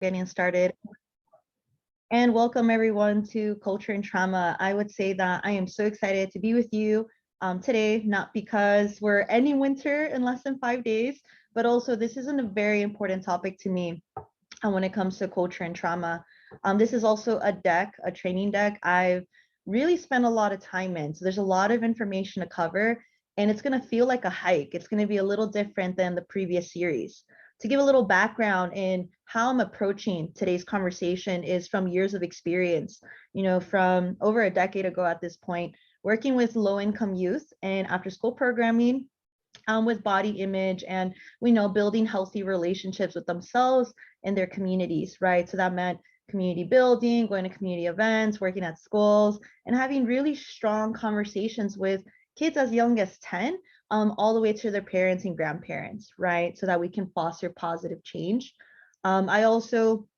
getting started. And welcome everyone to Culture and Trauma. I would say that I am so excited to be with you today, not because we're ending winter in less than 5 days, but also this isn't a very important topic to me when it comes to culture and trauma. This is also a training deck I've really spent a lot of time in. So there's a lot of information to cover, and it's going to feel like a hike. It's going to be a little different than the previous series. To give a little background in how I'm approaching today's conversation is from years of experience, from over a decade ago at this point, working with low-income youth and after-school programming with body image and building healthy relationships with themselves and their communities, right? So that meant community building, going to community events, working at schools, and having really strong conversations with kids as young as 10, all the way to their parents and grandparents, right? So that we can foster positive change. I also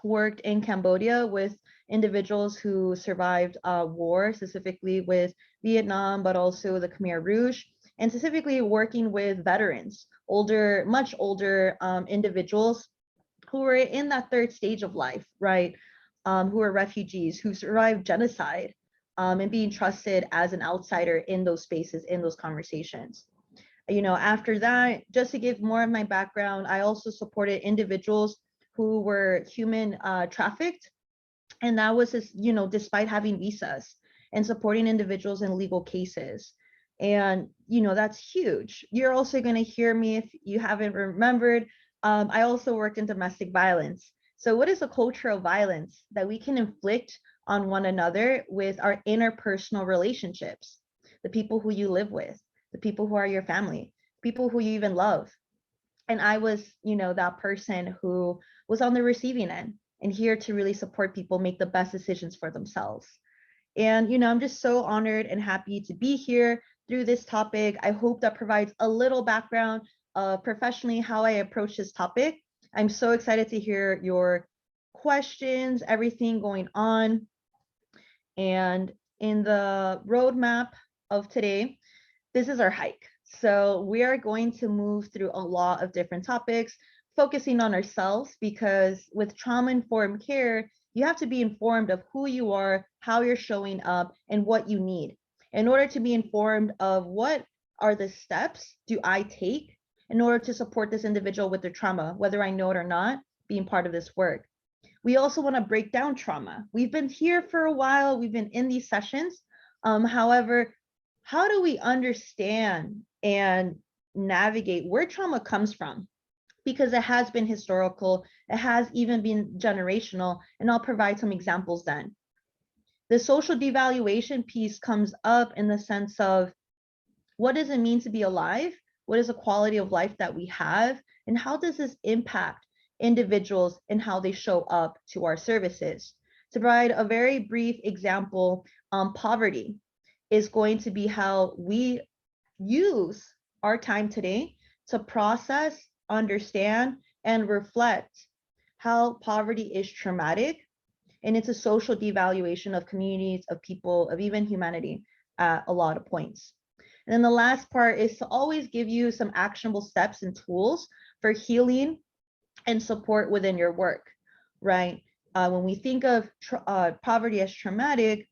worked in Cambodia with individuals who survived war, specifically with Vietnam, but also the Khmer Rouge, and specifically working with veterans, much older individuals who were in that third stage of life, right? Who are refugees, who survived genocide, and being trusted as an outsider in those spaces, in those conversations. After that, just to give more of my background, I also supported individuals who were human trafficked. And that was, despite having visas, and supporting individuals in legal cases. And, that's huge. You're also going to hear me, if you haven't remembered, I also worked in domestic violence. So what is the culture of violence that we can inflict on one another with our interpersonal relationships? The people who you live with, the people who are your family, people who you even love. And I was, that person who was on the receiving end and here to really support people make the best decisions for themselves. And, I'm just so honored and happy to be here through this topic. I hope that provides a little background of professionally how I approach this topic. I'm so excited to hear your questions, everything going on. And in the roadmap of today, this is our hike. So we are going to move through a lot of different topics, focusing on ourselves, because with trauma-informed care, you have to be informed of who you are, how you're showing up, and what you need in order to be informed of what are the steps do I take in order to support this individual with their trauma, whether I know it or not, being part of this work. We also want to break down trauma. We've been here for a while. We've been in these sessions. However, how do we understand and navigate where trauma comes from? Because it has been historical, it has even been generational, and I'll provide some examples then. The social devaluation piece comes up in the sense of, what does it mean to be alive? What is the quality of life that we have? And how does this impact individuals and how they show up to our services? To provide a very brief example, poverty is going to be how we use our time today to process, understand, and reflect how poverty is traumatic, and it's a social devaluation of communities, of people, of even humanity at a lot of points. And then the last part is to always give you some actionable steps and tools for healing and support within your work, right? When we think of poverty as traumatic,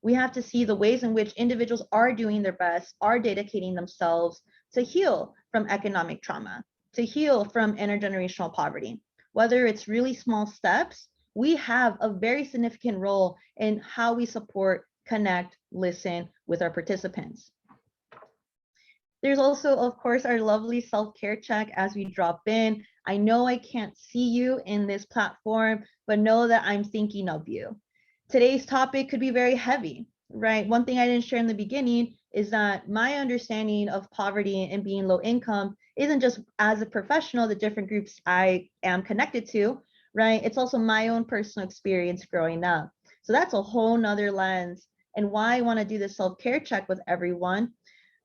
we have to see the ways in which individuals are doing their best, are dedicating themselves to heal from economic trauma, to heal from intergenerational poverty. Whether it's really small steps, we have a very significant role in how we support, connect, listen with our participants. There's also, of course, our lovely self-care check as we drop in. I know I can't see you in this platform, but know that I'm thinking of you. Today's topic could be very heavy, right? One thing I didn't share in the beginning is that my understanding of poverty and being low income isn't just as a professional, the different groups I am connected to, right? It's also my own personal experience growing up. So that's a whole nother lens, and why I want to do the self-care check with everyone,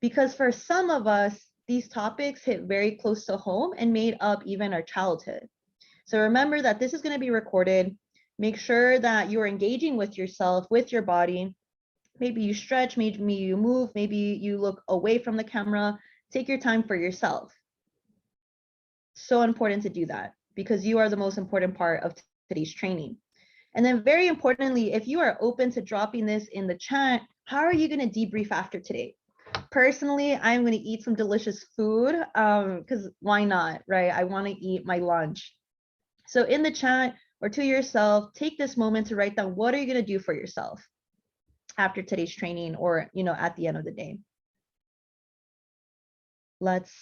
because for some of us, these topics hit very close to home and made up even our childhood. So remember that this is going to be recorded. Make sure that you're engaging with yourself, with your body. Maybe you stretch, maybe you move, maybe you look away from the camera. Take your time for yourself. So important to do that. because you are the most important part of today's training. And then very importantly, if you are open to dropping this in the chat, how are you going to debrief after today? Personally, I'm going to eat some delicious food because why not, right? I want to eat my lunch. So in the chat or to yourself, take this moment to write down what are you going to do for yourself after today's training, or at the end of the day. Let's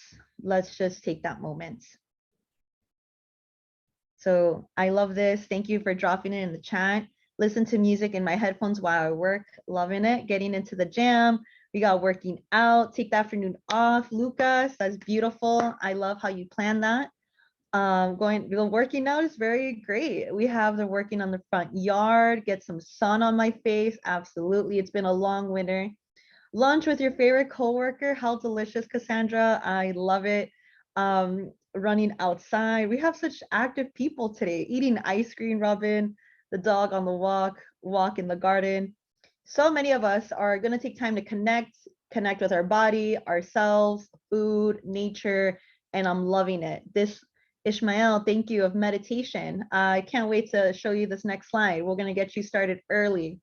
just take that moment. So I love this. Thank you for dropping it in the chat. Listen to music in my headphones while I work. Loving it. Getting into the jam. We got working out. Take the afternoon off. Lucas, that's beautiful. I love how you plan that. The working out is very great. We have the working on the front yard. Get some sun on my face. Absolutely. It's been a long winter. Lunch with your favorite coworker. How delicious, Cassandra. I love it. Running outside. We have such active people today. Eating ice cream, Robin. The dog on the walk in the garden. So many of us are going to take time to connect with our body, ourselves, food, nature, and I'm loving it. This Ishmael, thank you, of meditation. I can't wait to show you this next slide. We're going to get you started early.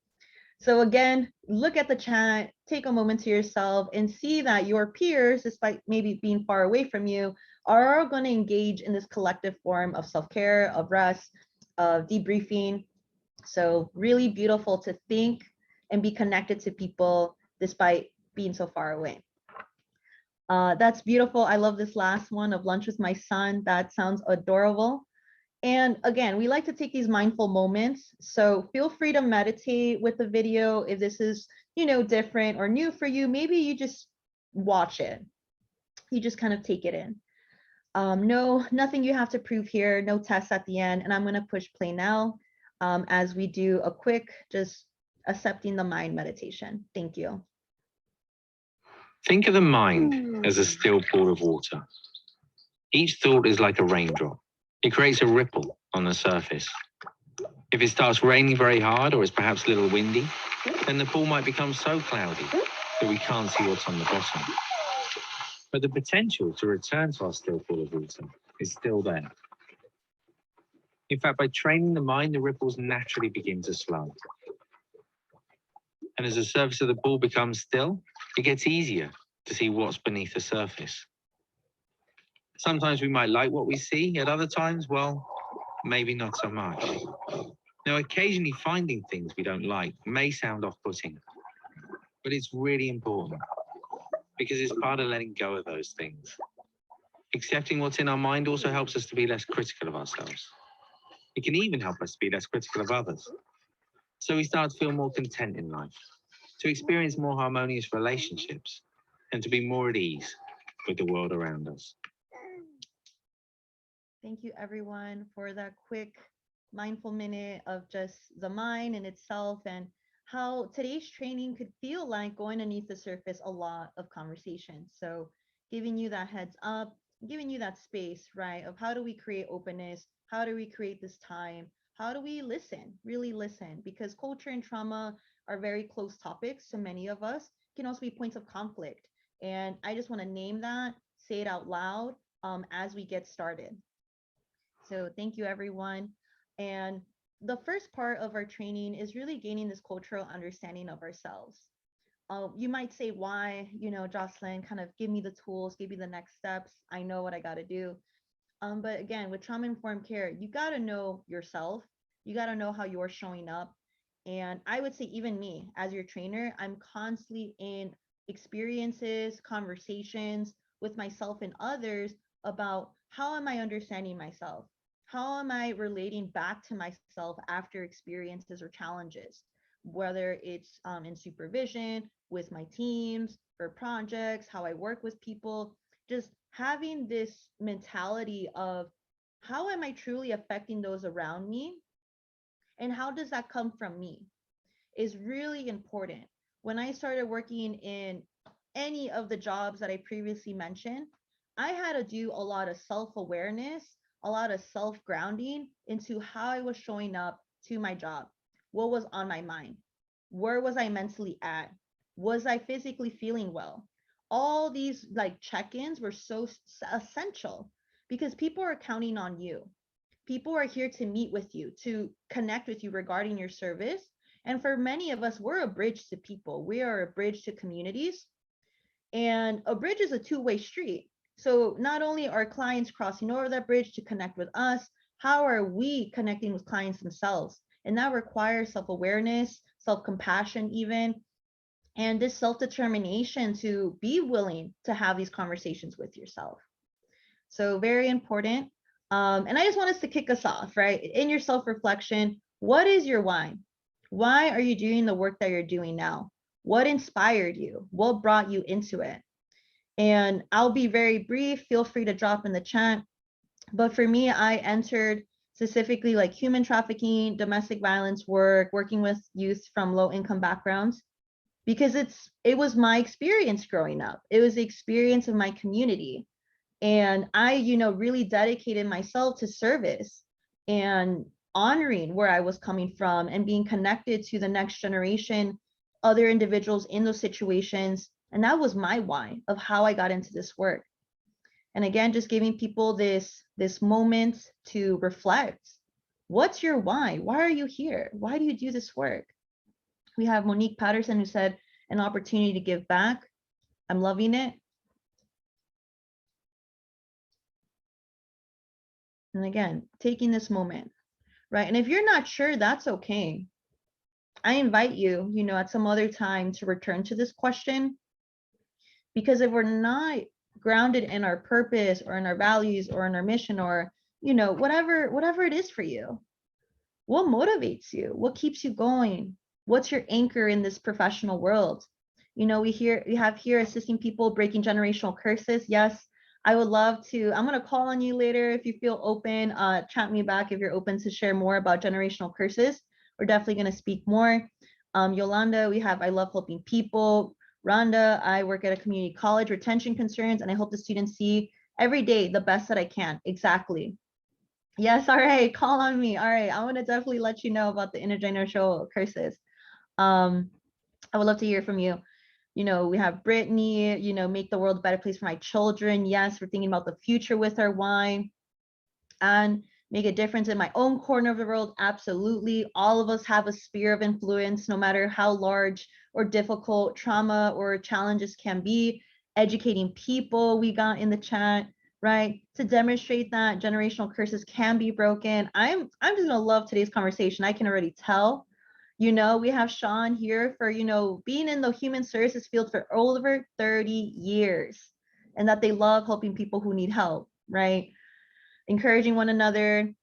So again, look at the chat, take a moment to yourself and see that your peers, despite maybe being far away from you, are going to engage in this collective form of self-care, of rest, of debriefing. So really beautiful to think and be connected to people despite being so far away. That's beautiful. I love this last one of lunch with my son. That sounds adorable. And again, we like to take these mindful moments. So feel free to meditate with the video if this is, different or new for you. Maybe you just watch it. You just kind of take it in. No, nothing you have to prove here. No tests at the end. And I'm going to push play now as we do a quick, just accepting the mind meditation. Thank you. Think of the mind as a still pool of water. Each thought is like a raindrop. It creates a ripple on the surface. If it starts raining very hard or is perhaps a little windy, then the pool might become so cloudy that we can't see what's on the bottom. But the potential to return to our still pool of water is still there. In fact, by training the mind, the ripples naturally begin to slow. And as the surface of the pool becomes still, it gets easier to see what's beneath the surface. Sometimes we might like what we see, at other times, well, maybe not so much. Now, occasionally finding things we don't like may sound off-putting, but it's really important because it's part of letting go of those things. Accepting what's in our mind also helps us to be less critical of ourselves. It can even help us to be less critical of others. So we start to feel more content in life, to experience more harmonious relationships, and to be more at ease with the world around us. Thank you, everyone, for that quick mindful minute of just the mind in itself and how today's training could feel like going underneath the surface a lot of conversation. So giving you that heads up, giving you that space, right, of how do we create openness? How do we create this time? How do we listen, really listen? Because culture and trauma are very close topics to many of us, can also be points of conflict. And I just want to name that, say it out loud as we get started. So thank you, everyone. And the first part of our training is really gaining this cultural understanding of ourselves. You might say, why, Jocelyn, kind of give me the tools, give me the next steps. I know what I got to do. But again, with trauma-informed care, you got to know yourself. You got to know how you're showing up. And I would say even me as your trainer, I'm constantly in experiences, conversations with myself and others about how am I understanding myself? How am I relating back to myself after experiences or challenges? Whether it's in supervision, with my teams, for projects, how I work with people, just having this mentality of how am I truly affecting those around me? And how does that come from me is really important. When I started working in any of the jobs that I previously mentioned, I had to do a lot of self-awareness, a lot of self-grounding into how I was showing up to my job. What was on my mind? Where was I mentally at? Was I physically feeling well? All these like check-ins were so essential because people are counting on you. People are here to meet with you, to connect with you regarding your service. And for many of us, we're a bridge to people. We are a bridge to communities. And a bridge is a two-way street. So not only are clients crossing over that bridge to connect with us, how are we connecting with clients themselves? And that requires self-awareness, self-compassion even, and this self-determination to be willing to have these conversations with yourself. So very important. And I just want us to kick us off, right? In your self-reflection, what is your why? Why are you doing the work that you're doing now? What inspired you? What brought you into it? And I'll be very brief. Feel free to drop in the chat. But for me, I entered specifically like human trafficking, domestic violence work, working with youth from low income backgrounds, because it was my experience growing up. It was the experience of my community. And I, really dedicated myself to service and honoring where I was coming from and being connected to the next generation, other individuals in those situations. And that was my why of how I got into this work. And again, just giving people this moment to reflect. What's your why? Why are you here? Why do you do this work? We have Monique Patterson who said, an opportunity to give back. I'm loving it. And again, taking this moment, right? And if you're not sure, that's okay. I invite you, at some other time to return to this question, because if we're not grounded in our purpose or in our values or in our mission or, whatever it is for you, what motivates you? What keeps you going? What's your anchor in this professional world? We have here assisting people breaking generational curses. Yes, I would love to. I'm going to call on you later if you feel open. Chat me back if you're open to share more about generational curses. We're definitely going to speak more. Yolanda, we have I love helping people. Rhonda, I work at a community college, retention concerns, and I hope the students see every day the best that I can. Exactly. Yes, all right, call on me. All right, I want to definitely let you know about the intergenerational curses. I would love to hear from you. We have Brittany, make the world a better place for my children. Yes, we're thinking about the future with our why. And make a difference in my own corner of the world. Absolutely. All of us have a sphere of influence, no matter how large or difficult trauma or challenges can be. Educating people, we got in the chat, right? To demonstrate that generational curses can be broken. I'm just gonna love today's conversation. I can already tell. We have Sean here for, being in the human services field for over 30 years, and that they love helping people who need help, right? Encouraging one another.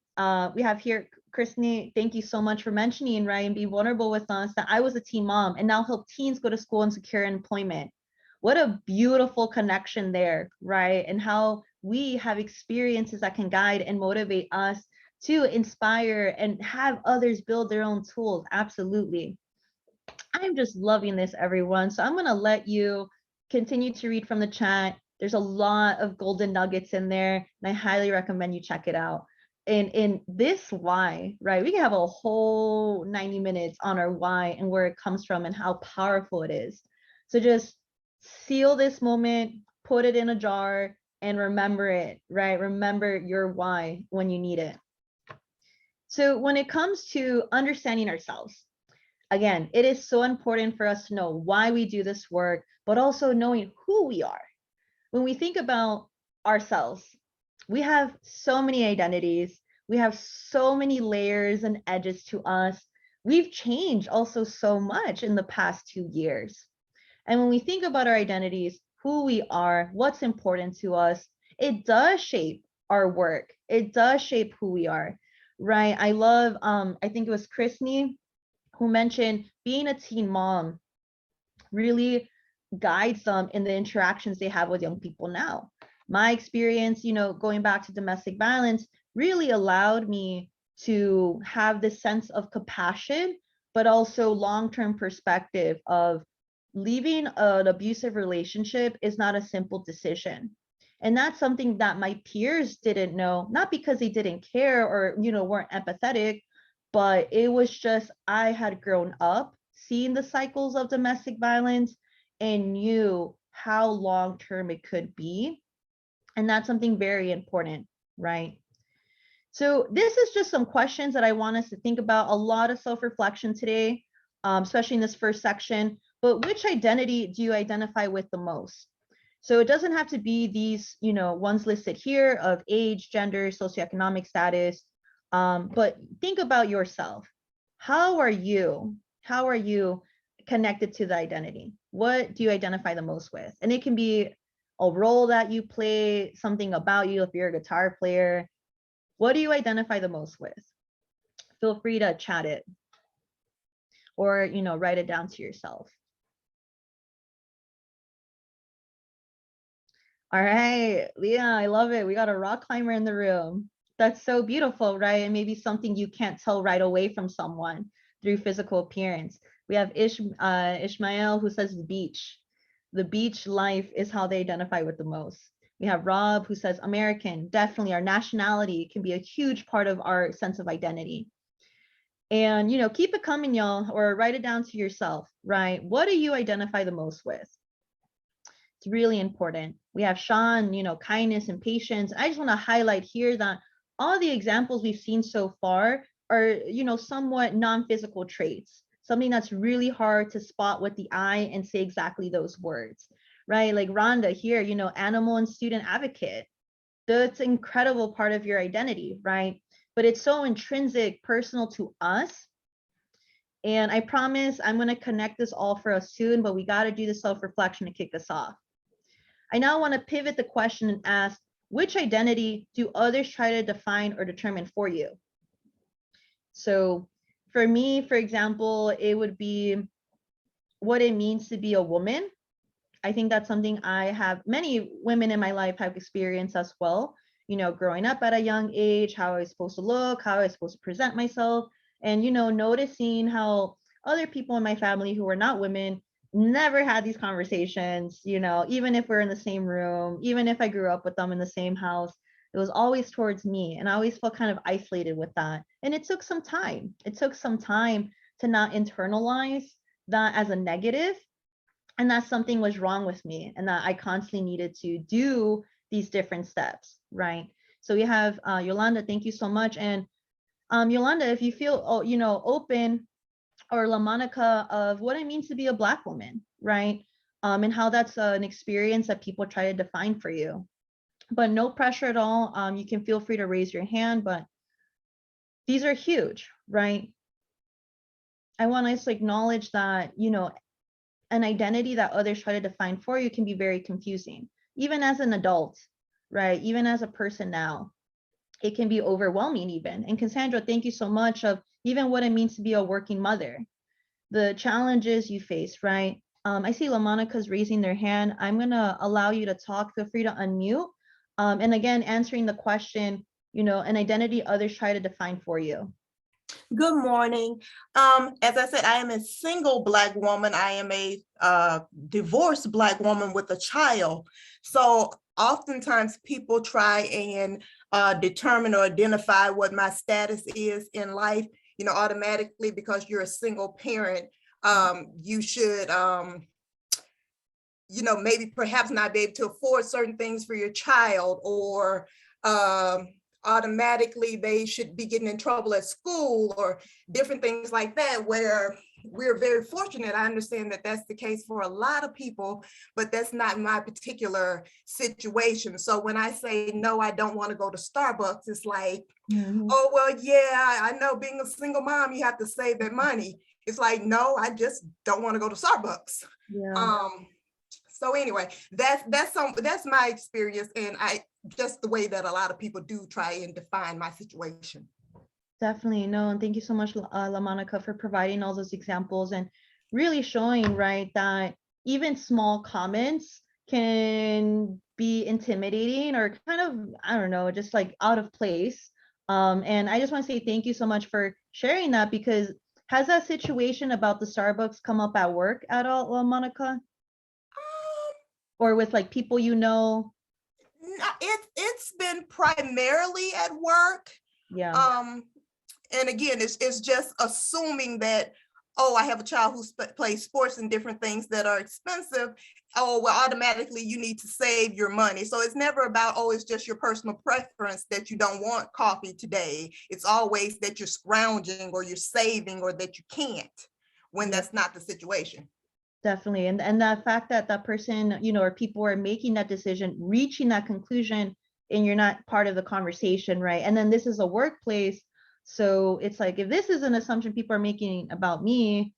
We have here Christine, thank you so much for mentioning, right, and be vulnerable with us that I was a teen mom and now help teens go to school and secure employment. What a beautiful connection there, right? And how we have experiences that can guide and motivate us to inspire and have others build their own tools. Absolutely. I'm just loving this, everyone. So I'm going to let you continue to read from the chat. There's a lot of golden nuggets in there, and I highly recommend you check it out. In this why, right? We can have a whole 90 minutes on our why and where it comes from and how powerful it is. So just seal this moment, put it in a jar, and remember it, right? Remember your why when you need it. So when it comes to understanding ourselves, again, it is so important for us to know why we do this work, but also knowing who we are. When we think about ourselves, we have so many identities. We have so many layers and edges to us. We've changed also so much in the past 2 years. And when we think about our identities, who we are, what's important to us, it does shape our work. It does shape who we are, right? I love, I think it was Chrisney who mentioned being a teen mom really guides them in the interactions they have with young people now. My experience, going back to domestic violence really allowed me to have this sense of compassion, but also long-term perspective of leaving an abusive relationship is not a simple decision. And that's something that my peers didn't know, not because they didn't care or, weren't empathetic, but it was just, I had grown up seeing the cycles of domestic violence and knew how long-term it could be. And that's something very important, right? So this is just some questions that I want us to think about. A lot of self-reflection today, especially in this first section. But which identity do you identify with the most? So it doesn't have to be these, ones listed here of age, gender, socioeconomic status, but think about yourself. How are you? How are you connected to the identity? What do you identify the most with? And it can be a role that you play, something about you if you're a guitar player. What do you identify the most with? Feel free to chat it or, write it down to yourself. All right, Leah, I love it. We got a rock climber in the room. That's so beautiful, right? And maybe something you can't tell right away from someone through physical appearance. We have Ishmael who says the beach. The beach life is how they identify with the most. We have Rob who says American. Definitely our nationality can be a huge part of our sense of identity. And, keep it coming, y'all, or write it down to yourself, right? What do you identify the most with? It's really important. We have Sean, kindness and patience. I just want to highlight here that all the examples we've seen so far are, somewhat non-physical traits, something that's really hard to spot with the eye and say exactly those words, right? Like Rhonda here, animal and student advocate. That's an incredible part of your identity, right? But it's so intrinsic, personal to us. And I promise I'm going to connect this all for us soon, but we got to do the self-reflection to kick us off. I now want to pivot the question and ask, which identity do others try to define or determine for you? So for me, for example, it would be what it means to be a woman. I think that's something many women in my life have experienced as well. Growing up at a young age, how I was supposed to look, how I was supposed to present myself, and, noticing how other people in my family who were not women never had these conversations, even if we're in the same room, even if I grew up with them in the same house, it was always towards me. And I always felt kind of isolated with that. And it took some time. It took some time to not internalize that as a negative, and that something was wrong with me and that I constantly needed to do these different steps, right? So we have Yolanda, thank you so much. And Yolanda, if you feel, open, or La Monica, of what it means to be a Black woman, right? And how that's an experience that people try to define for you. But no pressure at all. You can feel free to raise your hand, but these are huge, right? I want us to acknowledge that, an identity that others try to define for you can be very confusing, even as an adult, right? Even as a person now, it can be overwhelming even. And Cassandra, thank you so much of even what it means to be a working mother, the challenges you face, right? I see LaMonica's raising their hand. I'm gonna allow you to talk. Feel free to unmute. And again, answering the question, an identity others try to define for you. Good morning. As I said, I am a single Black woman. I am a divorced Black woman with a child. So oftentimes people try and determine or identify what my status is in life, automatically because you're a single parent. You should, maybe perhaps not be able to afford certain things for your child, or automatically they should be getting in trouble at school, or different things like that, where we're very fortunate. I understand that that's the case for a lot of people, but that's not my particular situation. So when I say, no, I don't want to go to Starbucks, it's like, oh, well, yeah, I know being a single mom, you have to save that money. It's like, no, I just don't want to go to Starbucks. Yeah. So anyway, that's my experience, and just the way that a lot of people do try and define my situation. Definitely. No, and thank you so much, La Monica, for providing all those examples and really showing, right, that even small comments can be intimidating or kind of, I don't know, just like out of place. And I just want to say thank you so much for sharing that, because has that situation about the Starbucks come up at work at all, La Monica? Or with like people It's been primarily at work. Yeah. And again, it's just assuming that oh, I have a child who plays sports and different things that are expensive. Oh, well, automatically you need to save your money. So it's never about, oh, it's just your personal preference that you don't want coffee today. It's always that you're scrounging or you're saving or that you can't when that's not the situation. Definitely. And that fact that that person, you know, or people are making that decision, reaching that conclusion, and you're not part of the conversation, right? And then this is a workplace. So it's like, if this is an assumption people are making about me,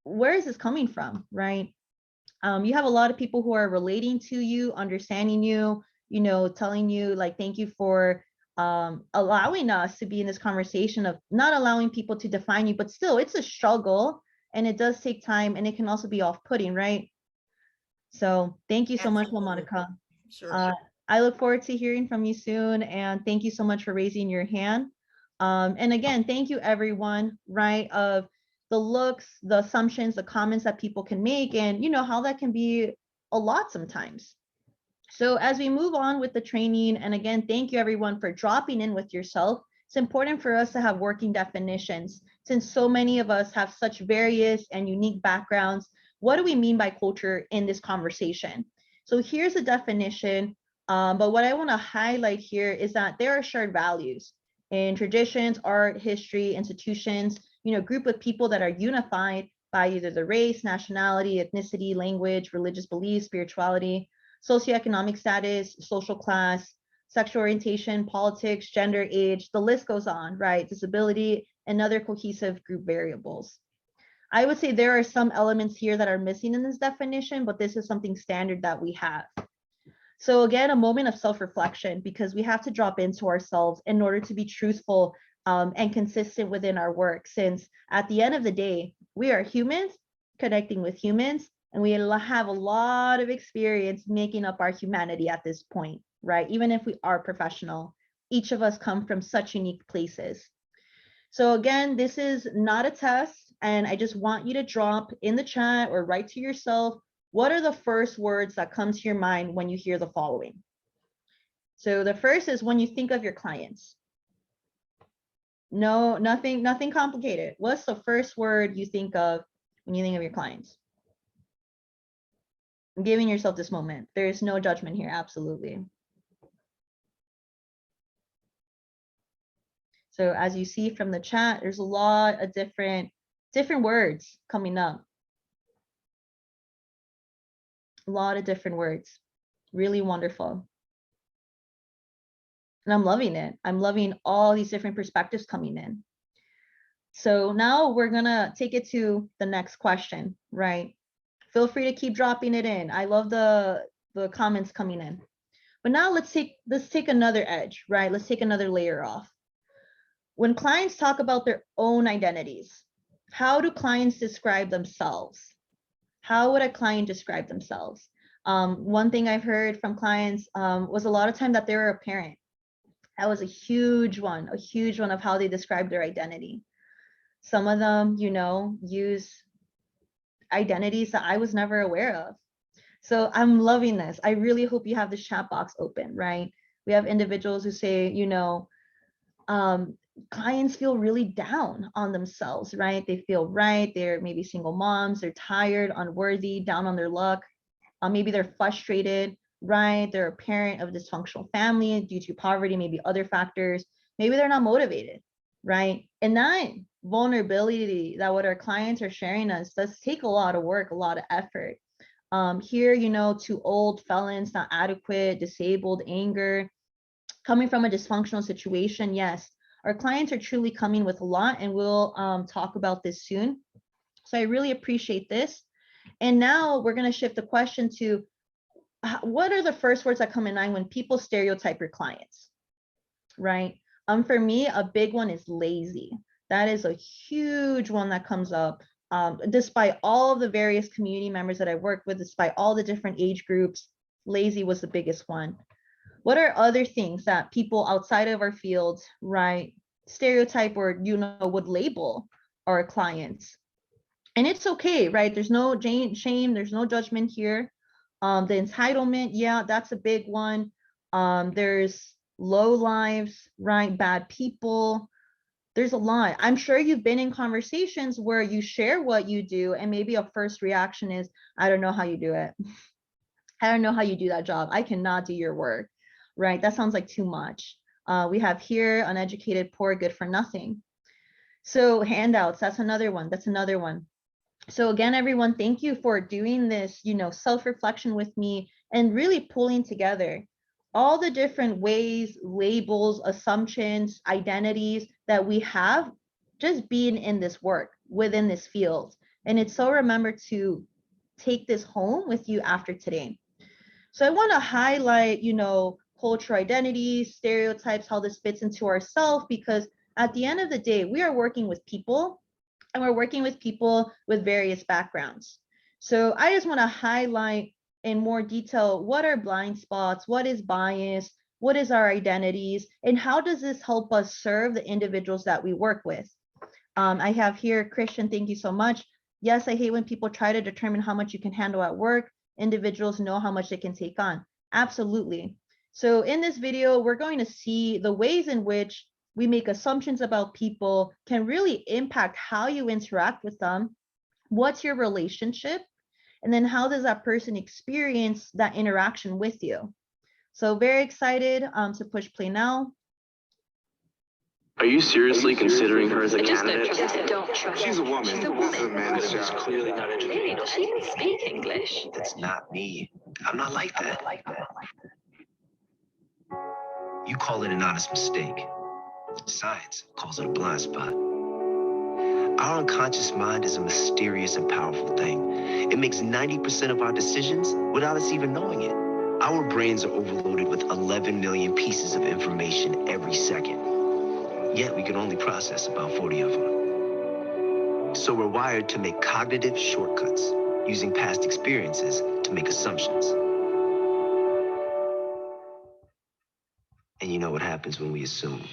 where is this coming from, right? You have a lot of people who are relating to you, understanding you, you know, telling you like, thank you for allowing us to be in this conversation of not allowing people to define you, but still it's a struggle and it does take time and it can also be off-putting, right? So thank you so much, Monica. Sure. I look forward to hearing from you soon. And thank you so much for raising your hand. And again, thank you everyone, right? Of the looks, the assumptions, the comments that people can make, and you know how that can be a lot sometimes. So as we move on with the training, and again, thank you everyone for dropping in with yourself. It's important for us to have working definitions since so many of us have such various and unique backgrounds. What do we mean by culture in this conversation? So here's a definition, but what I want to highlight here is that there are shared values in traditions, art, history, institutions, you know, group of people that are unified by either the race, nationality, ethnicity, language, religious beliefs, spirituality, socioeconomic status, social class, sexual orientation, politics, gender, age, the list goes on, right? Disability and other cohesive group variables. I would say there are some elements here that are missing in this definition, but this is something standard that we have. So again, a moment of self-reflection, because we have to drop into ourselves in order to be truthful and consistent within our work, since at the end of the day, we are humans connecting with humans, and we have a lot of experience making up our humanity at this point, right? Even if we are professional, each of us come from such unique places. So again, this is not a test, and I just want you to drop in the chat or write to yourself, what are the first words that come to your mind when you hear the following? So the first is when you think of your clients. No, nothing complicated. What's the first word you think of when you think of your clients? I'm giving yourself this moment. There's no judgment here, absolutely. So as you see from the chat, there's a lot of different words coming up. A lot of different words. Really wonderful. And I'm loving it. I'm loving all these different perspectives coming in. So now we're gonna take it to the next question, right? Feel free to keep dropping it in. I love the comments coming in. But now let's take another edge, right? Let's take another layer off. When clients talk about their own identities, how do clients describe themselves? How would a client describe themselves? One thing I've heard from clients was a lot of time that they were a parent. That was a huge one of how they describe their identity. Some of them, you know, use identities that I was never aware of. So I'm loving this. I really hope you have this chat box open, right? We have individuals who say, you know, clients feel really down on themselves, right? They feel right. They're maybe single moms. They're tired, unworthy, down on their luck. Maybe they're frustrated, right? They're a parent of a dysfunctional family due to poverty, maybe other factors. Maybe they're not motivated, right? And that vulnerability that what our clients are sharing us does take a lot of work, a lot of effort. Here, you know, to old felons, not adequate, disabled, anger, coming from a dysfunctional situation. Yes, our clients are truly coming with a lot, and we'll talk about this soon. So I really appreciate this. And now we're going to shift the question to what are the first words that come in mind when people stereotype your clients, right? For me, a big one is lazy. That is a huge one that comes up. Despite all of the various community members that I work with, despite all the different age groups, lazy was the biggest one. What are other things that people outside of our fields, right, stereotype or, you know, would label our clients? And it's okay, right? There's no shame, there's no judgment here. The entitlement, yeah, that's a big one. There's low lives, right? Bad people. There's a lot. I'm sure you've been in conversations where you share what you do and maybe a first reaction is, I don't know how you do it. I don't know how you do that job. I cannot do your work, right? That sounds like too much. We have here uneducated, poor, good for nothing. So handouts, that's another one. That's another one. So again, everyone, thank you for doing this, self-reflection with me and really pulling together all the different ways, labels, assumptions, identities that we have just being in this work within this field. And it's so remember to take this home with you after today. So I want to highlight, cultural identities, stereotypes, how this fits into ourself, because at the end of the day, we are working with people and we're working with people with various backgrounds. So I just want to highlight in more detail, what are blind spots, what is bias, what is our identities, and how does this help us serve the individuals that we work with? I have here, Christian, thank you so much. Yes, I hate when people try to determine how much you can handle at work. Individuals know how much they can take on. Absolutely. So in this video, we're going to see the ways in which we make assumptions about people can really impact how you interact with them. What's your relationship? And then how does that person experience that interaction with you? So very excited to push play now. Are you seriously considering her as a candidate? Don't trust. She's a woman. She's a woman. This is a man's It's job. clearly not Really, interested. does she even speak English? That's not me. I'm not like that. You call it an honest mistake. Science calls it a blind spot. Our unconscious mind is a mysterious and powerful thing. It makes 90% of our decisions without us even knowing it. Our brains are overloaded with 11 million pieces of information every second. Yet we can only process about 40 of them. So we're wired to make cognitive shortcuts, using past experiences to make assumptions. And you know what happens when we assume.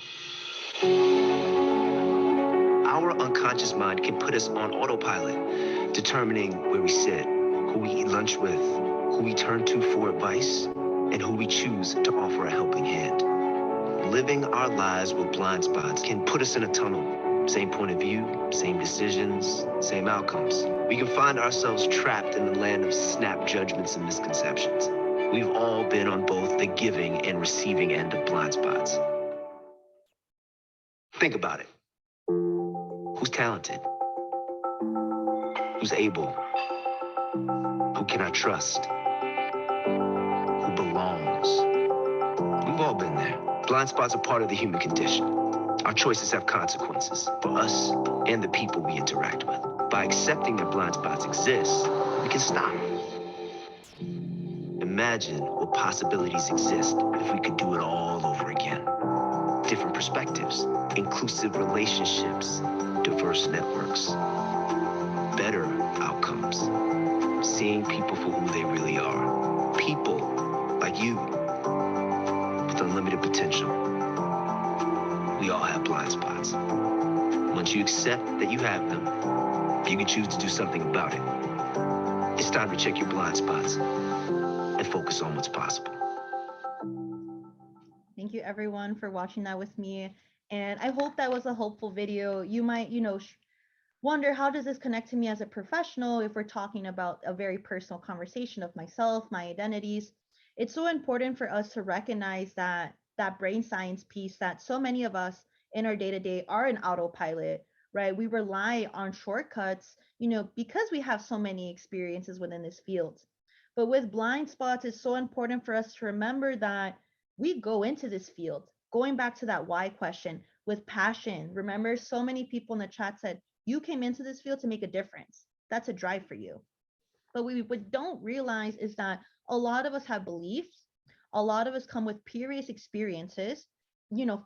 Our unconscious mind can put us on autopilot, determining where we sit, who we eat lunch with, who we turn to for advice, and who we choose to offer a helping hand. Living our lives with blind spots can put us in a tunnel. Same point of view, same decisions, same outcomes. We can find ourselves trapped in the land of snap judgments and misconceptions. We've all been on both the giving and receiving end of blind spots. Think about it. Who's talented? Who's able? Who can I trust? Who belongs? We've all been there. Blind spots are part of the human condition. Our choices have consequences for us and the people we interact with. By accepting that blind spots exist, we can stop. Imagine what possibilities exist if we could do it all over again. Different perspectives, inclusive relationships, diverse networks, better outcomes, seeing people for who they really are. People like you with unlimited potential. We all have blind spots. Once you accept that you have them, you can choose to do something about it. It's time to check your blind spots and focus on what's possible. Thank you everyone for watching that with me. And I hope that was a helpful video. You might, wonder, how does this connect to me as a professional if we're talking about a very personal conversation of myself, my identities? It's so important for us to recognize that brain science piece that so many of us in our day-to-day are in autopilot, right? We rely on shortcuts, because we have so many experiences within this field. But with blind spots, it's so important for us to remember that we go into this field, going back to that why question, with passion. Remember, so many people in the chat said, you came into this field to make a difference. That's a drive for you. But what we don't realize is that a lot of us have beliefs. A lot of us come with previous experiences,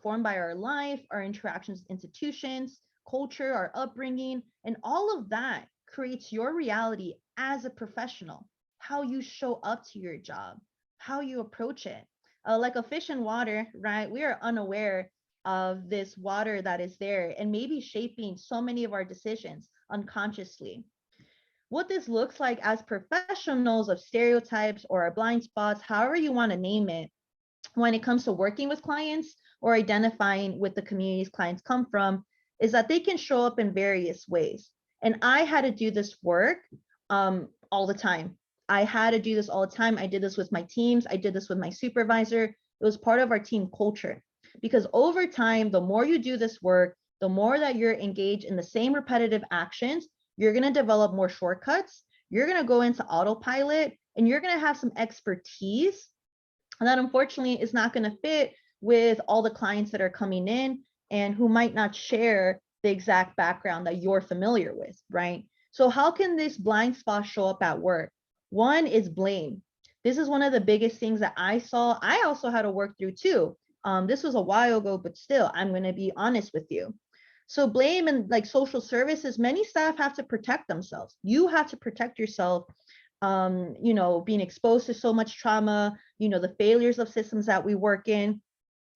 formed by our life, our interactions with institutions, culture, our upbringing, and all of that creates your reality as a professional, how you show up to your job, how you approach it. Like a fish in water, right? We are unaware of this water that is there and maybe shaping so many of our decisions unconsciously. What this looks like as professionals of stereotypes or our blind spots, however you want to name it, when it comes to working with clients or identifying with the communities clients come from, is that they can show up in various ways. And I had to do this work all the time. I had to do this all the time. I did this with my teams. I did this with my supervisor. It was part of our team culture. Because over time, the more you do this work, the more that you're engaged in the same repetitive actions, you're going to develop more shortcuts. You're going to go into autopilot, and you're going to have some expertise that unfortunately is not going to fit with all the clients that are coming in and who might not share the exact background that you're familiar with, right? So how can this blind spot show up at work? One is blame. This is one of the biggest things that I saw. I also had to work through too. This was a while ago, but still, I'm going to be honest with you. So blame and like social services, many staff have to protect themselves. You have to protect yourself, you know, being exposed to so much trauma, you know, the failures of systems that we work in.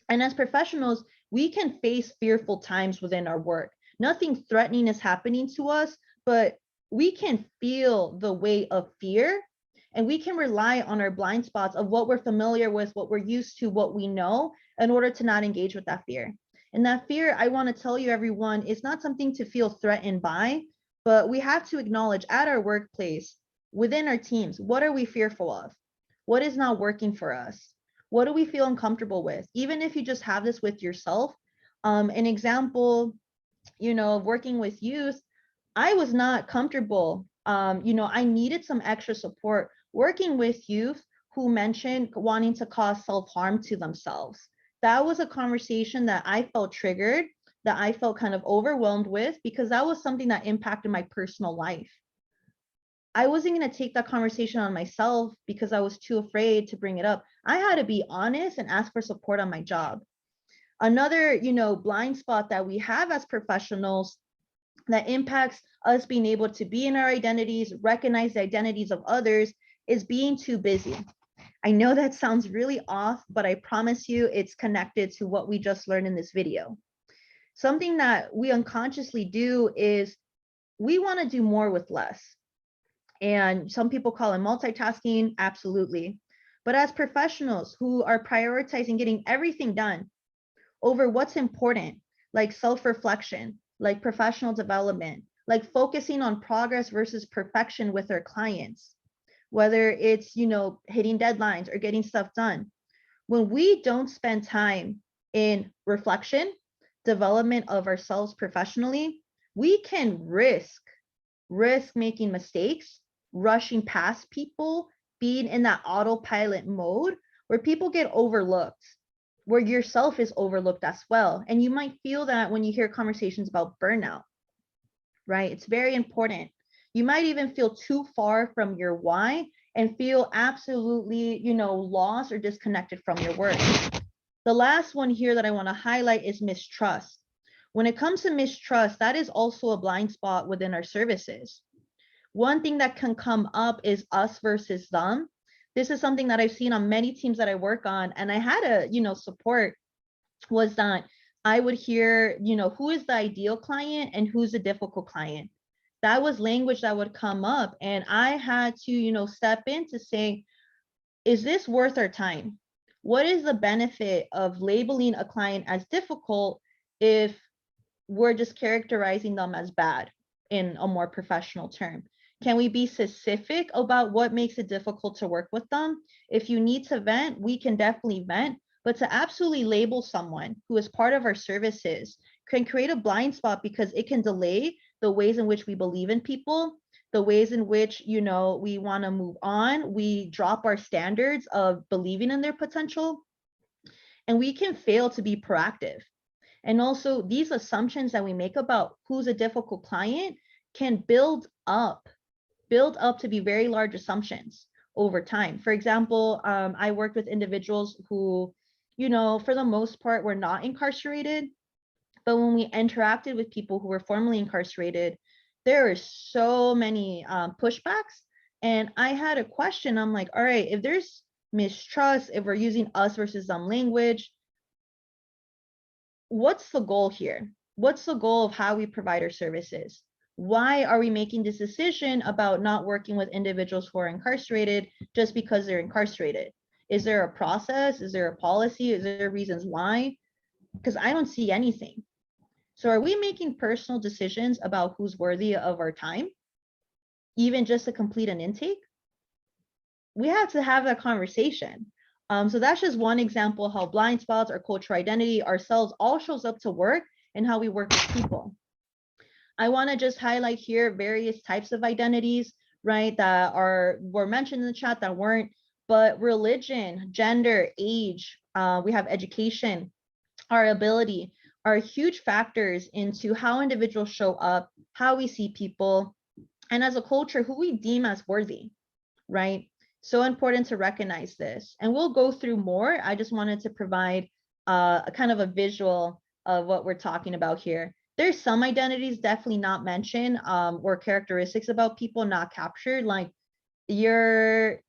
And as professionals, we can face fearful times within our work. Nothing threatening is happening to us, but we can feel the weight of fear, and we can rely on our blind spots of what we're familiar with, what we're used to, what we know, in order to not engage with that fear. And that fear, I want to tell you, everyone, is not something to feel threatened by, but we have to acknowledge at our workplace, within our teams, what are we fearful of? What is not working for us? What do we feel uncomfortable with? Even if you just have this with yourself. An example, you know, of working with youth, I was not comfortable. You know, I needed some extra support working with youth who mentioned wanting to cause self-harm to themselves. That was a conversation that I felt triggered, that I felt kind of overwhelmed with, because that was something that impacted my personal life. I wasn't going to take that conversation on myself because I was too afraid to bring it up. I had to be honest and ask for support on my job. Another, you know, blind spot that we have as professionals that impacts us being able to be in our identities, recognize the identities of others, is being too busy. I know that sounds really off, but I promise you it's connected to what we just learned in this video. Something that we unconsciously do is we want to do more with less. And some people call it multitasking, absolutely. But as professionals who are prioritizing getting everything done over what's important, like self-reflection, like professional development, like focusing on progress versus perfection with our clients, whether it's, you know, hitting deadlines or getting stuff done. When we don't spend time in reflection, development of ourselves professionally, we can risk making mistakes, rushing past people, being in that autopilot mode where people get overlooked, where yourself is overlooked as well. And you might feel that when you hear conversations about burnout, right? It's very important. You might even feel too far from your why and feel absolutely, you know, lost or disconnected from your work. The last one here that I want to highlight is mistrust. When it comes to mistrust, that is also a blind spot within our services. One thing that can come up is us versus them. This is something that I've seen on many teams that I work on, and I had to, you know, support, was that I would hear, you know, who is the ideal client and who's the difficult client. That was language that would come up, and I had to, you know, step in to say, is this worth our time? What is the benefit of labeling a client as difficult if we're just characterizing them as bad in a more professional term? Can we be specific about what makes it difficult to work with them? If you need to vent, we can definitely vent, but to absolutely label someone who is part of our services can create a blind spot, because it can delay the ways in which we believe in people, the ways in which, you know, we want to move on. We drop our standards of believing in their potential, and we can fail to be proactive. And also, these assumptions that we make about who's a difficult client can build up to be very large assumptions over time. For example, I worked with individuals who, you know, for the most part, were not incarcerated. But when we interacted with people who were formerly incarcerated, there are so many pushbacks. And I had a question. I'm like, all right, if there's mistrust, if we're using us versus them language, what's the goal here? What's the goal of how we provide our services? Why are we making this decision about not working with individuals who are incarcerated just because they're incarcerated? Is there a process? Is there a policy? Is there reasons why? Because I don't see anything. So are we making personal decisions about who's worthy of our time, even just to complete an intake? We have to have that conversation. So that's just one example how blind spots, our cultural identity, ourselves all shows up to work and how we work with people. I want to just highlight here various types of identities, right, that were mentioned in the chat that weren't, but religion, gender, age, we have education, our ability are huge factors into how individuals show up, how we see people, and as a culture, who we deem as worthy, right? So important to recognize this. And we'll go through more. I just wanted to provide a kind of a visual of what we're talking about here. There's some identities definitely not mentioned or characteristics about people not captured, like your,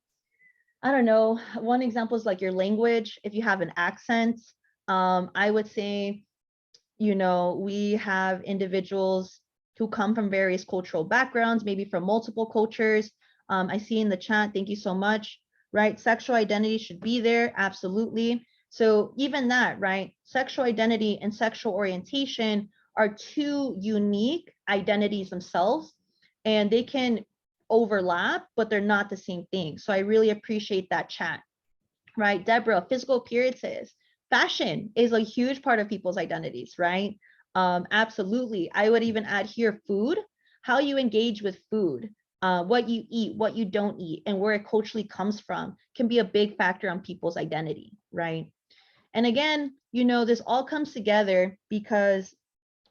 I don't know, one example is like your language, if you have an accent. I would say, you know, we have individuals who come from various cultural backgrounds, maybe from multiple cultures. I see in the chat, thank you so much, right? Sexual identity should be there, absolutely. So even that, right? Sexual identity and sexual orientation are two unique identities themselves, and they can overlap, but they're not the same thing. So I really appreciate that chat, right? Deborah, physical appearances. Fashion is a huge part of people's identities, right? Absolutely. I would even add here food, how you engage with food, what you eat, what you don't eat, and where it culturally comes from can be a big factor on people's identity, right? And again, you know, this all comes together because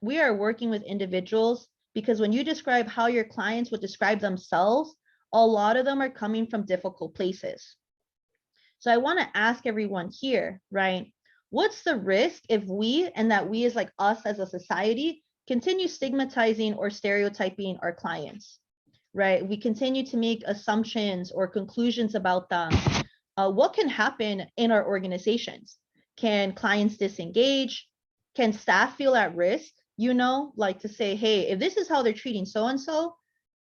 we are working with individuals, because when you describe how your clients would describe themselves, a lot of them are coming from difficult places. So I want to ask everyone here, right? What's the risk if we, and that we is like us as a society, continue stigmatizing or stereotyping our clients, right? We continue to make assumptions or conclusions about them. What can happen in our organizations? Can clients disengage? Can staff feel at risk? You know, like to say, hey, if this is how they're treating so-and-so,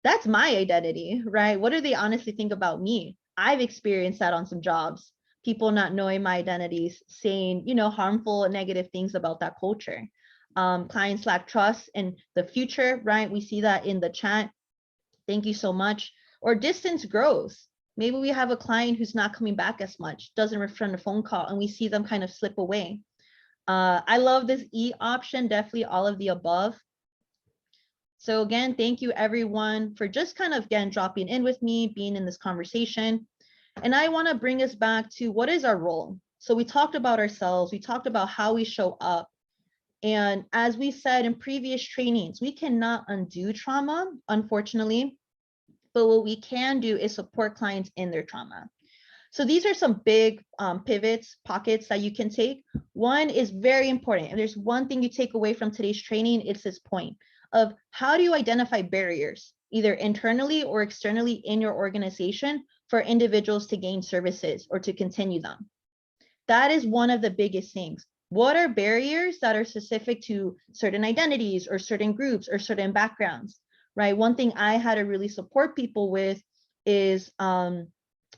that's my identity, right? What do they honestly think about me? I've experienced that on some jobs, people not knowing my identities, saying, you know, harmful and negative things about that culture. Clients lack trust in the future, right? We see that in the chat. Thank you so much. Or distance grows. Maybe we have a client who's not coming back as much, doesn't return a phone call, and we see them kind of slip away. I love this E option, definitely all of the above. So again, thank you everyone for just kind of, again, dropping in with me, being in this conversation. And I want to bring us back to what is our role? So we talked about ourselves, we talked about how we show up. And as we said in previous trainings, we cannot undo trauma, unfortunately, but what we can do is support clients in their trauma. So these are some big pivots, pockets that you can take. One is very important. If there's one thing you take away from today's training, it's this point of how do you identify barriers, either internally or externally in your organization for individuals to gain services or to continue them. That is one of the biggest things. What are barriers that are specific to certain identities or certain groups or certain backgrounds, right? One thing I had to really support people with is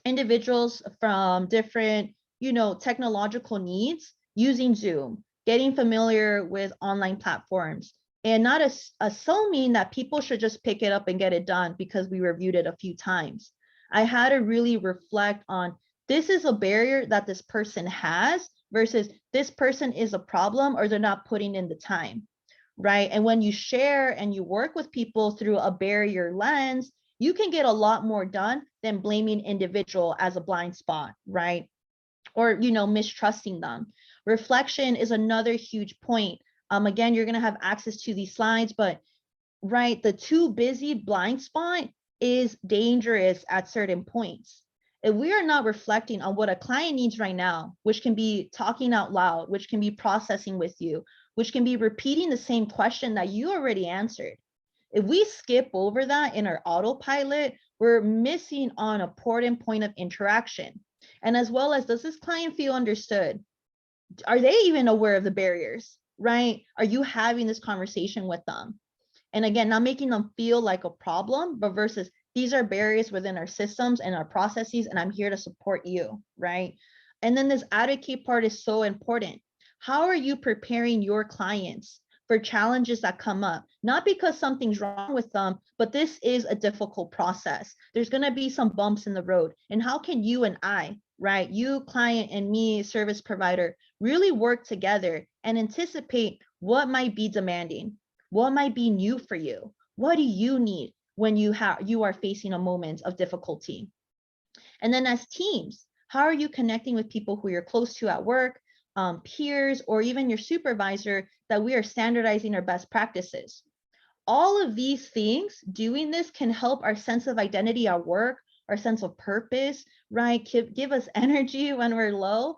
individuals from different, you know, technological needs using Zoom, getting familiar with online platforms, and not assuming that people should just pick it up and get it done because we reviewed it a few times. I had to really reflect on, this is a barrier that this person has versus this person is a problem or they're not putting in the time, right? And when you share and you work with people through a barrier lens, you can get a lot more done than blaming individual as a blind spot, right? Or, you know, mistrusting them. Reflection is another huge point. Again, you're going to have access to these slides, but right, the too busy blind spot is dangerous at certain points. If we are not reflecting on what a client needs right now, which can be talking out loud, which can be processing with you, which can be repeating the same question that you already answered. If we skip over that in our autopilot, we're missing an important point of interaction. And as well as, does this client feel understood? Are they even aware of the barriers, right? Are you having this conversation with them? And again, not making them feel like a problem, but versus these are barriers within our systems and our processes, and I'm here to support you, right? And then this advocate part is so important. How are you preparing your clients for challenges that come up, not because something's wrong with them, but this is a difficult process. There's going to be some bumps in the road. And how can you and I, right, you client and me service provider, really work together and anticipate what might be demanding, what might be new for you? What do you need when you are facing a moment of difficulty? And then as teams, how are you connecting with people who you're close to at work, peers, or even your supervisor, that we are standardizing our best practices? All of these things, doing this can help our sense of identity at work, our sense of purpose, right? Give us energy when we're low,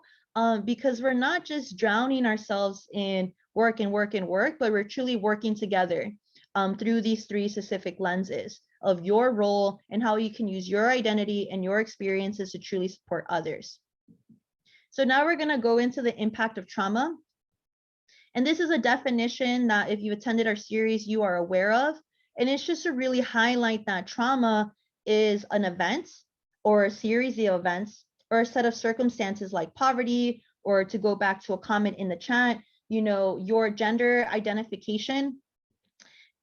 because we're not just drowning ourselves in work and work and work, but we're truly working together through these three specific lenses of your role and how you can use your identity and your experiences to truly support others. So now we're going to go into the impact of trauma. And this is a definition that if you attended our series, you are aware of. And it's just to really highlight that trauma is an event or a series of events or a set of circumstances like poverty, or to go back to a comment in the chat, you know, your gender identification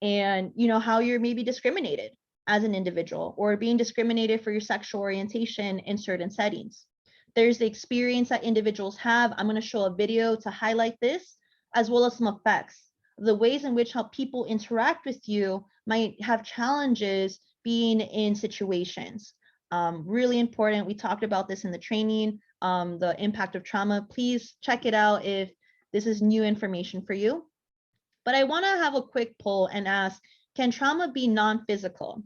and, you know, how you're maybe discriminated as an individual or being discriminated for your sexual orientation in certain settings. There's the experience that individuals have. I'm going to show a video to highlight this, as well as some effects, the ways in which how people interact with you might have challenges being in situations. Really important. We talked about this in the training, the impact of trauma. Please check it out if this is new information for you. But I want to have a quick poll and ask, can trauma be non-physical?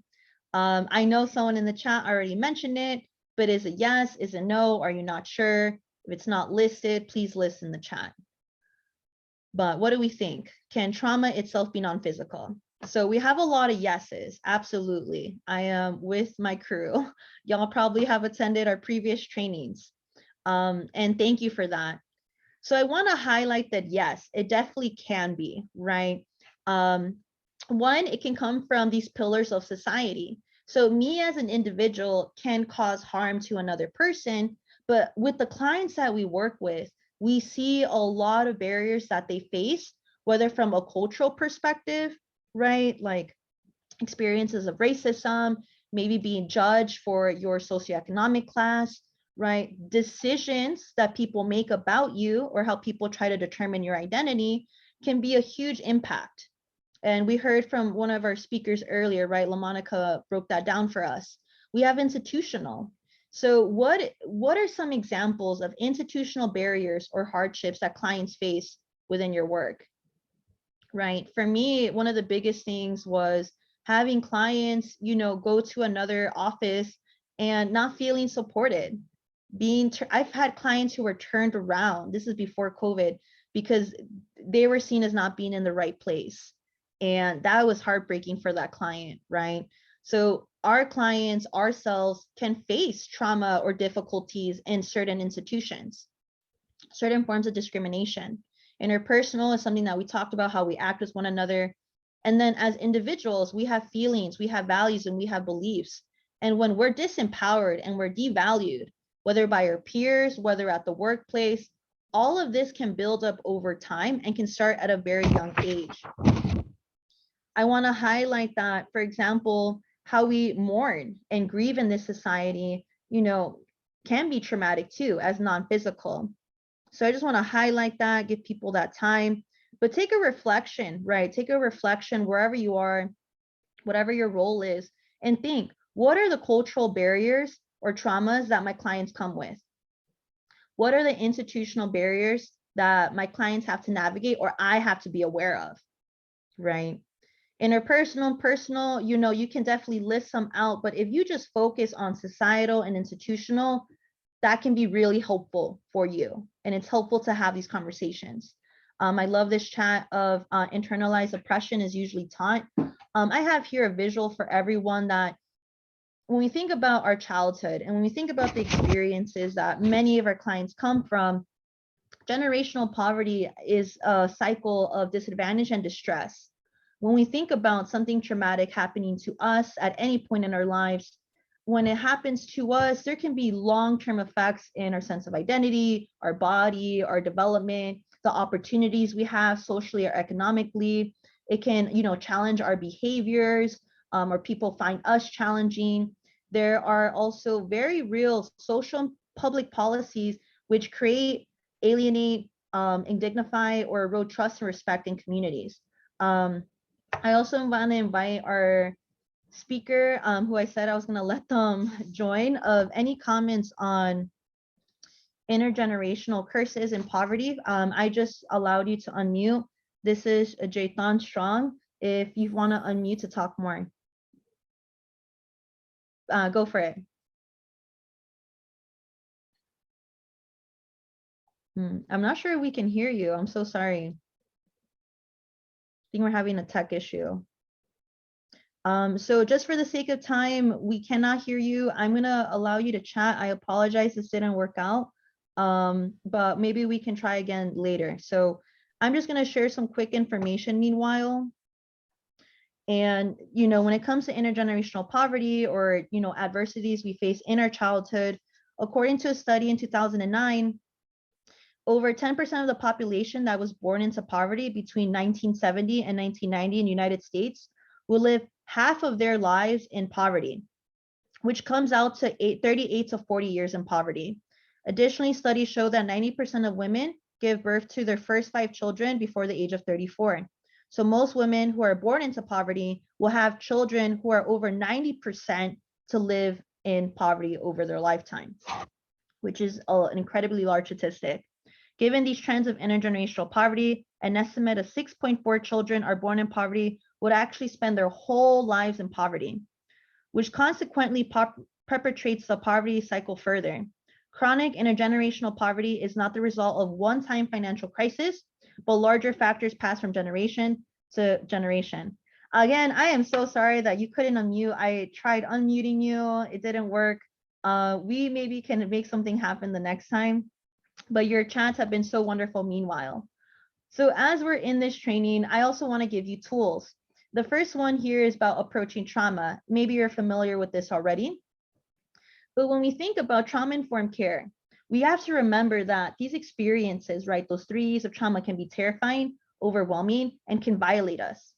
I know someone in the chat already mentioned it, but is it yes? Is it no? Are you not sure? If it's not listed, please list in the chat. But what do we think? Can trauma itself be non-physical? So we have a lot of yeses, absolutely. I am with my crew. Y'all probably have attended our previous trainings. And thank you for that. So I want to highlight that, yes, it definitely can be, right? One, it can come from these pillars of society. So me as an individual can cause harm to another person, but with the clients that we work with, we see a lot of barriers that they face, whether from a cultural perspective, right? Like experiences of racism, maybe being judged for your socioeconomic class, right? Decisions that people make about you or how people try to determine your identity can be a huge impact. And we heard from one of our speakers earlier, right? LaMonica broke that down for us. We have institutional. So what are some examples of institutional barriers or hardships that clients face within your work, right? For me, one of the biggest things was having clients, you know, go to another office and not feeling supported. I've had clients who were turned around, this is before COVID, because they were seen as not being in the right place. And that was heartbreaking for that client, right? So our clients, ourselves, can face trauma or difficulties in certain institutions, certain forms of discrimination. Interpersonal is something that we talked about, how we act with one another. And then as individuals, we have feelings, we have values, and we have beliefs. And when we're disempowered and we're devalued, whether by our peers, whether at the workplace, all of this can build up over time and can start at a very young age. I want to highlight that, for example, how we mourn and grieve in this society, you know, can be traumatic too, as non-physical. So I just want to highlight that, give people that time, but take a reflection, right? Take a reflection wherever you are, whatever your role is, and think, what are the cultural barriers or traumas that my clients come with? What are the institutional barriers that my clients have to navigate or I have to be aware of, right? Interpersonal, personal, you know, you can definitely list some out, but if you just focus on societal and institutional, that can be really helpful for you. And it's helpful to have these conversations. I love this chat of internalized oppression is usually taught. I have here a visual for everyone that when we think about our childhood and when we think about the experiences that many of our clients come from, generational poverty is a cycle of disadvantage and distress. When we think about something traumatic happening to us at any point in our lives, when it happens to us, there can be long-term effects in our sense of identity, our body, our development. the opportunities we have socially or economically. It can, challenge our behaviors, or people find us challenging. There are also very real social and public policies which create, alienate, indignify, or erode trust and respect in communities. I also want to invite our speaker, who I said I was going to let them join, of any comments on intergenerational curses and poverty. I just allowed you to unmute. This is Jathan Strong. If you want to unmute to talk more, go for it. I'm not sure we can hear you. I'm so sorry. I think we're having a tech issue. So just for the sake of time, we cannot hear you. I'm gonna allow you to chat. I apologize, this didn't work out, but maybe we can try again later. So I'm just gonna share some quick information meanwhile. And, when it comes to intergenerational poverty or, adversities we face in our childhood, according to a study in 2009, over 10% of the population that was born into poverty between 1970 and 1990 in the United States will live half of their lives in poverty, which comes out to 38 to 40 years in poverty. Additionally, studies show that 90% of women give birth to their first 5 children before the age of 34. So most women who are born into poverty will have children who are over 90% to live in poverty over their lifetime, which is an incredibly large statistic. Given these trends of intergenerational poverty, an estimate of 6.4 children are born in poverty would actually spend their whole lives in poverty, which consequently perpetrates the poverty cycle further. Chronic intergenerational poverty is not the result of one-time financial crisis, but larger factors pass from generation to generation. Again, I am so sorry that you couldn't unmute. I tried unmuting you, it didn't work. We maybe can make something happen the next time, but your chats have been so wonderful meanwhile. So as we're in this training, I also want to give you tools. The first one here is about approaching trauma. Maybe you're familiar with this already. But when we think about trauma-informed care, we have to remember that these experiences, right, those 3 E's of trauma can be terrifying, overwhelming, and can violate us.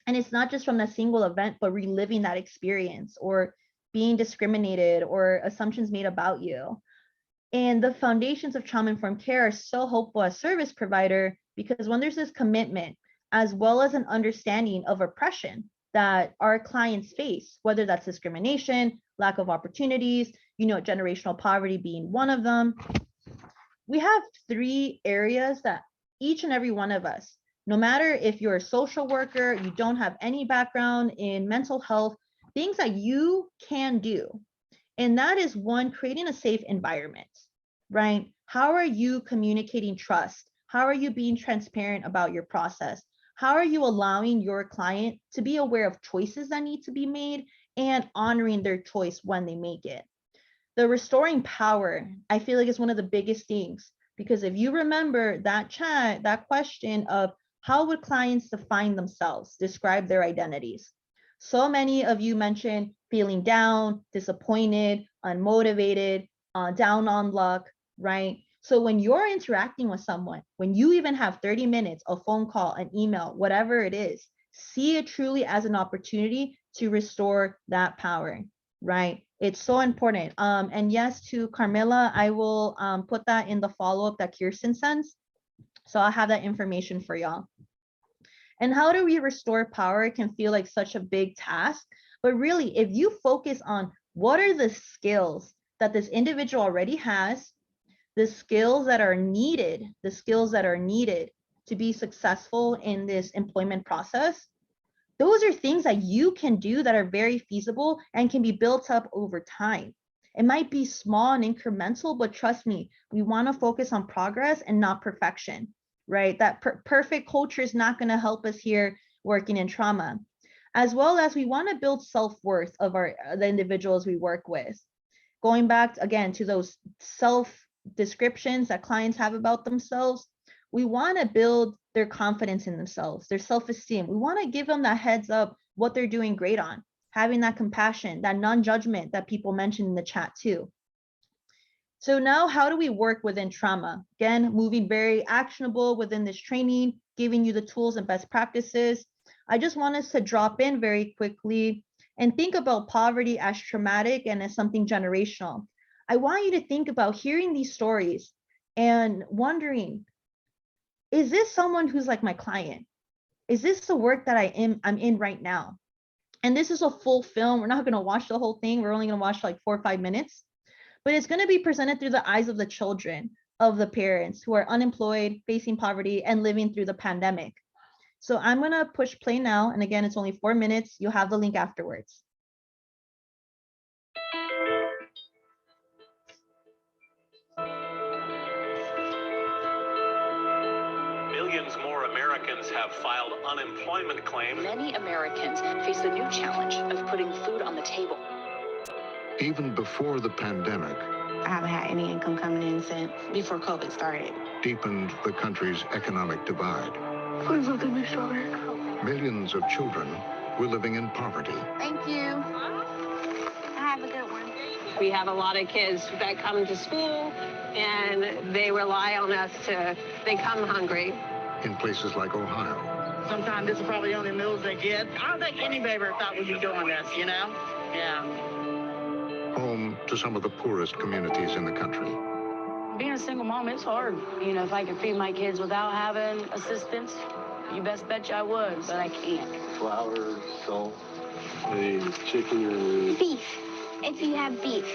And it's not just from that single event, but reliving that experience or being discriminated or assumptions made about you. And the foundations of trauma-informed care are so helpful as service provider, because when there's this commitment, as well as an understanding of oppression that our clients face, whether that's discrimination, lack of opportunities, generational poverty being one of them, we have 3 areas that each and every one of us, no matter if you're a social worker, you don't have any background in mental health, things that you can do. And that is one, creating a safe environment, right? How are you communicating trust? How are you being transparent about your process? How are you allowing your client to be aware of choices that need to be made and honoring their choice when they make it? The restoring power, I feel like, is one of the biggest things, because if you remember that chat, that question of how would clients define themselves, describe their identities? So many of you mentioned feeling down, disappointed, unmotivated, down on luck, right? So when you're interacting with someone, when you even have 30 minutes, a phone call, an email, whatever it is, see it truly as an opportunity to restore that power, right? It's so important. And yes, to Carmilla, I will put that in the follow-up that Kirsten sends. So I'll have that information for y'all. And how do we restore power? It can feel like such a big task, but really, if you focus on what are the skills that this individual already has, the skills that are needed to be successful in this employment process, those are things that you can do that are very feasible and can be built up over time. It might be small and incremental, but trust me, we want to focus on progress and not perfection, right? That perfect culture is not going to help us here working in trauma. As well as we want to build self-worth of the individuals we work with. Going back again to those self-descriptions that clients have about themselves, we want to build their confidence in themselves, their self-esteem. We want to give them that heads up what they're doing great on, having that compassion, that non-judgment that people mentioned in the chat too. So now how do we work within trauma? Again, moving very actionable within this training, giving you the tools and best practices. I just want us to drop in very quickly and think about poverty as traumatic and as something generational. I want you to think about hearing these stories and wondering, is this someone who's like my client? Is this the work that I'm in right now? And this is a full film. We're not going to watch the whole thing. We're only going to watch like 4 or 5 minutes, but it's going to be presented through the eyes of the children, of the parents who are unemployed, facing poverty, and living through the pandemic. So I'm going to push play now. And again, it's only 4 minutes. You'll have the link afterwards. Millions more Americans have filed unemployment claims. Many Americans face the new challenge of putting food on the table. Even before the pandemic, I haven't had any income coming in since before COVID started. Deepened the country's economic divide. Please look at me, strawberry. Millions of children were living in poverty. Thank you. Have a good one. We have a lot of kids that come to school and they rely on us they come hungry. In places like Ohio. Sometimes this is probably the only meals they get. I don't think any baby thought we'd be doing this, you know? Yeah. Home to some of the poorest communities in the country. Being a single mom, it's hard. You know, if I could feed my kids without having assistance, you best bet you I would, but I can't. Flour, salt, the chicken. Beef, if you have beef.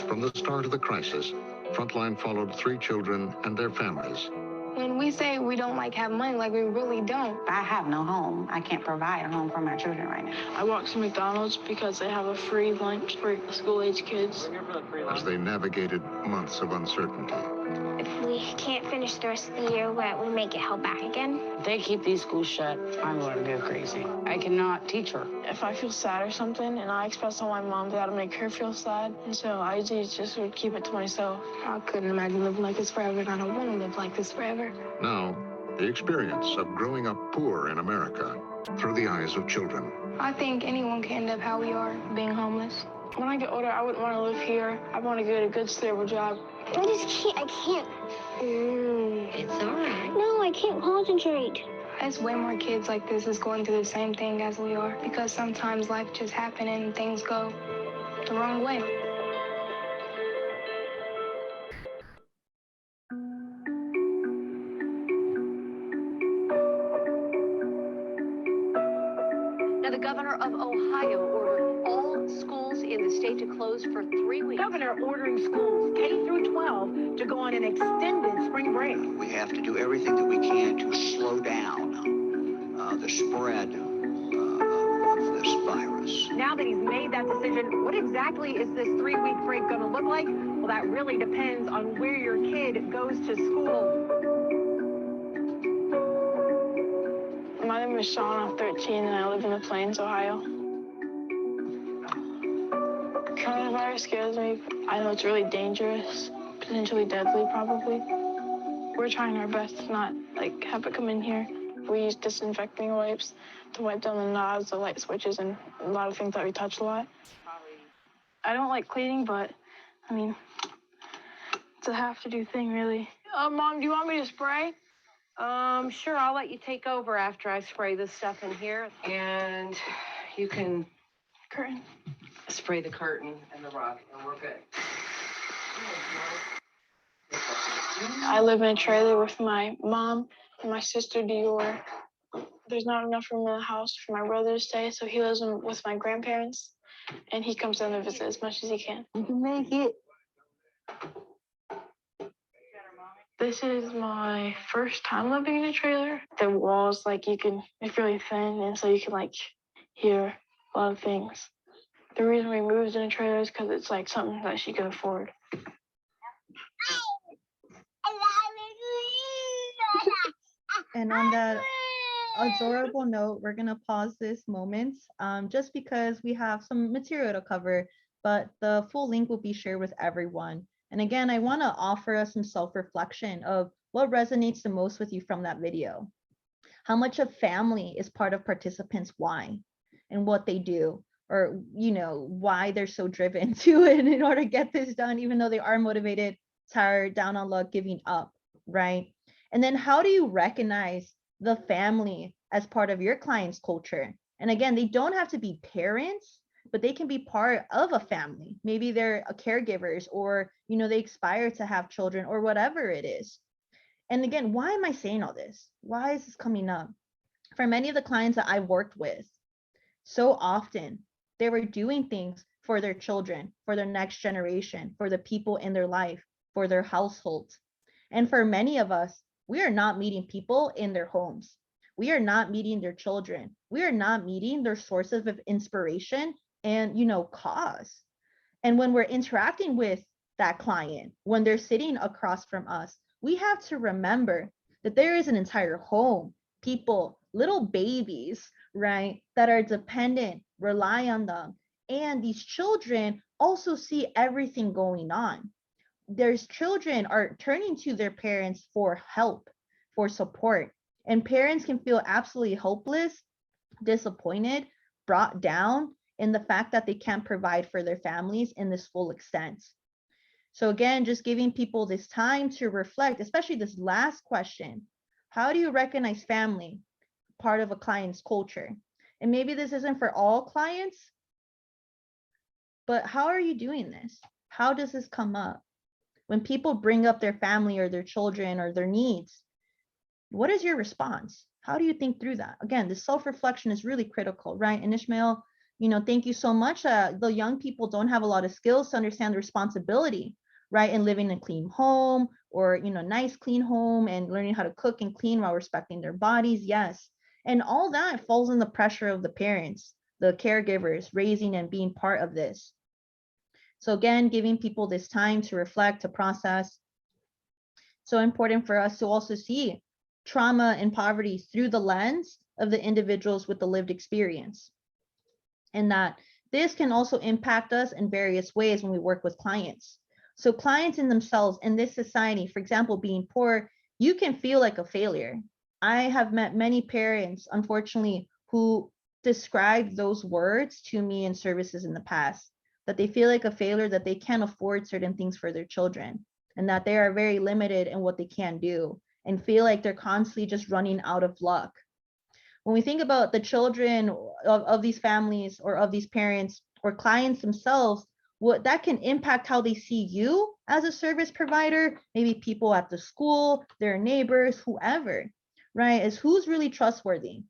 From the start of the crisis, Frontline followed 3 children and their families. When we say we don't have money, we really don't. I have no home. I can't provide a home for my children right now. I walk to McDonald's because they have a free lunch for school-age kids. As they navigated months of uncertainty. If we can't finish the rest of the year, we make it held back again. If they keep these schools shut, I'm going to go crazy. I cannot teach her. If I feel sad or something and I express to my mom, that'll make her feel sad. And so I just would keep it to myself. I couldn't imagine living like this forever, and I don't want to live like this forever. Now, the experience of growing up poor in America through the eyes of children. I think anyone can end up how we are, being homeless. When I get older, I wouldn't want to live here. I want to get a good, stable job. I can't. It's all right. No, I can't concentrate. There's way more kids like this is going through the same thing as we are, because sometimes life just happens and things go the wrong way. Now, the governor of Ohio ordered all schools in the state to close for 3 weeks. Governor ordering schools K through 12 to go on an extended spring break. We have to do everything that we can to slow down the spread of this virus. Now that he's made that decision, what exactly is this 3-week break going to look like? Well, that really depends on where your kid goes to school. My name is Sean, I'm 13, and I live in the Plains, Ohio. Coronavirus scares me. I know it's really dangerous, potentially deadly, probably. We're trying our best to not, have it come in here. We use disinfecting wipes to wipe down the knobs, the light switches, and a lot of things that we touch a lot. I don't like cleaning, but, it's a have-to-do thing, really. Mom, do you want me to spray? Sure, I'll let you take over after I spray this stuff in here. And you can curtain. Spray the curtain and the rug, and we're good. I live in a trailer with my mom and my sister, Dior. There's not enough room in the house for my brother to stay, so he lives with my grandparents, and he comes down to visit as much as he can. You can make it. This is my first time living in a trailer. The walls, it's really thin, and so you can, hear a lot of things. The reason we moved in a trailer is because it's, something that she can afford. And on that adorable note, we're going to pause this moment just because we have some material to cover, but the full link will be shared with everyone. And again, I want to offer us some self-reflection of what resonates the most with you from that video. How much of family is part of participants' why and what they do? or, why they're so driven to it in order to get this done, even though they are motivated, tired, down on luck, giving up, right? And then how do you recognize the family as part of your client's culture? And again, they don't have to be parents, but they can be part of a family. Maybe they're caregivers, or, they aspire to have children, or whatever it is. And again, why am I saying all this? Why is this coming up? For many of the clients that I've worked with, so often they were doing things for their children, for their next generation, for the people in their life, for their households. And for many of us, we are not meeting people in their homes. We are not meeting their children. We are not meeting their sources of inspiration and, cause. And when we're interacting with that client, when they're sitting across from us, we have to remember that there is an entire home, people, little babies, right, that are dependent, rely on them. And these children also see everything going on. There's children are turning to their parents for help, for support. And parents can feel absolutely hopeless, disappointed, brought down in the fact that they can't provide for their families in this full extent. So again, just giving people this time to reflect, especially this last question. How do you recognize family, part of a client's culture? And maybe this isn't for all clients, but how are you doing this? How does this come up? When people bring up their family or their children or their needs, what is your response? How do you think through that? Again, the self-reflection is really critical, right? And Ishmael, thank you so much. The young people don't have a lot of skills to understand the responsibility, right? In living in a clean home, or, nice clean home, and learning how to cook and clean while respecting their bodies. Yes. And all that falls in the pressure of the parents, the caregivers, raising and being part of this. So again, giving people this time to reflect, to process. So important for us to also see trauma and poverty through the lens of the individuals with the lived experience. And that this can also impact us in various ways when we work with clients. So clients in themselves in this society, for example, being poor, you can feel like a failure. I have met many parents, unfortunately, who described those words to me in services in the past, that they feel like a failure, that they can't afford certain things for their children, and that they are very limited in what they can do, and feel like they're constantly just running out of luck. When we think about the children of these families, or of these parents or clients themselves, what that can impact how they see you as a service provider, maybe people at the school, their neighbors, whoever, right? Is who's really trustworthy.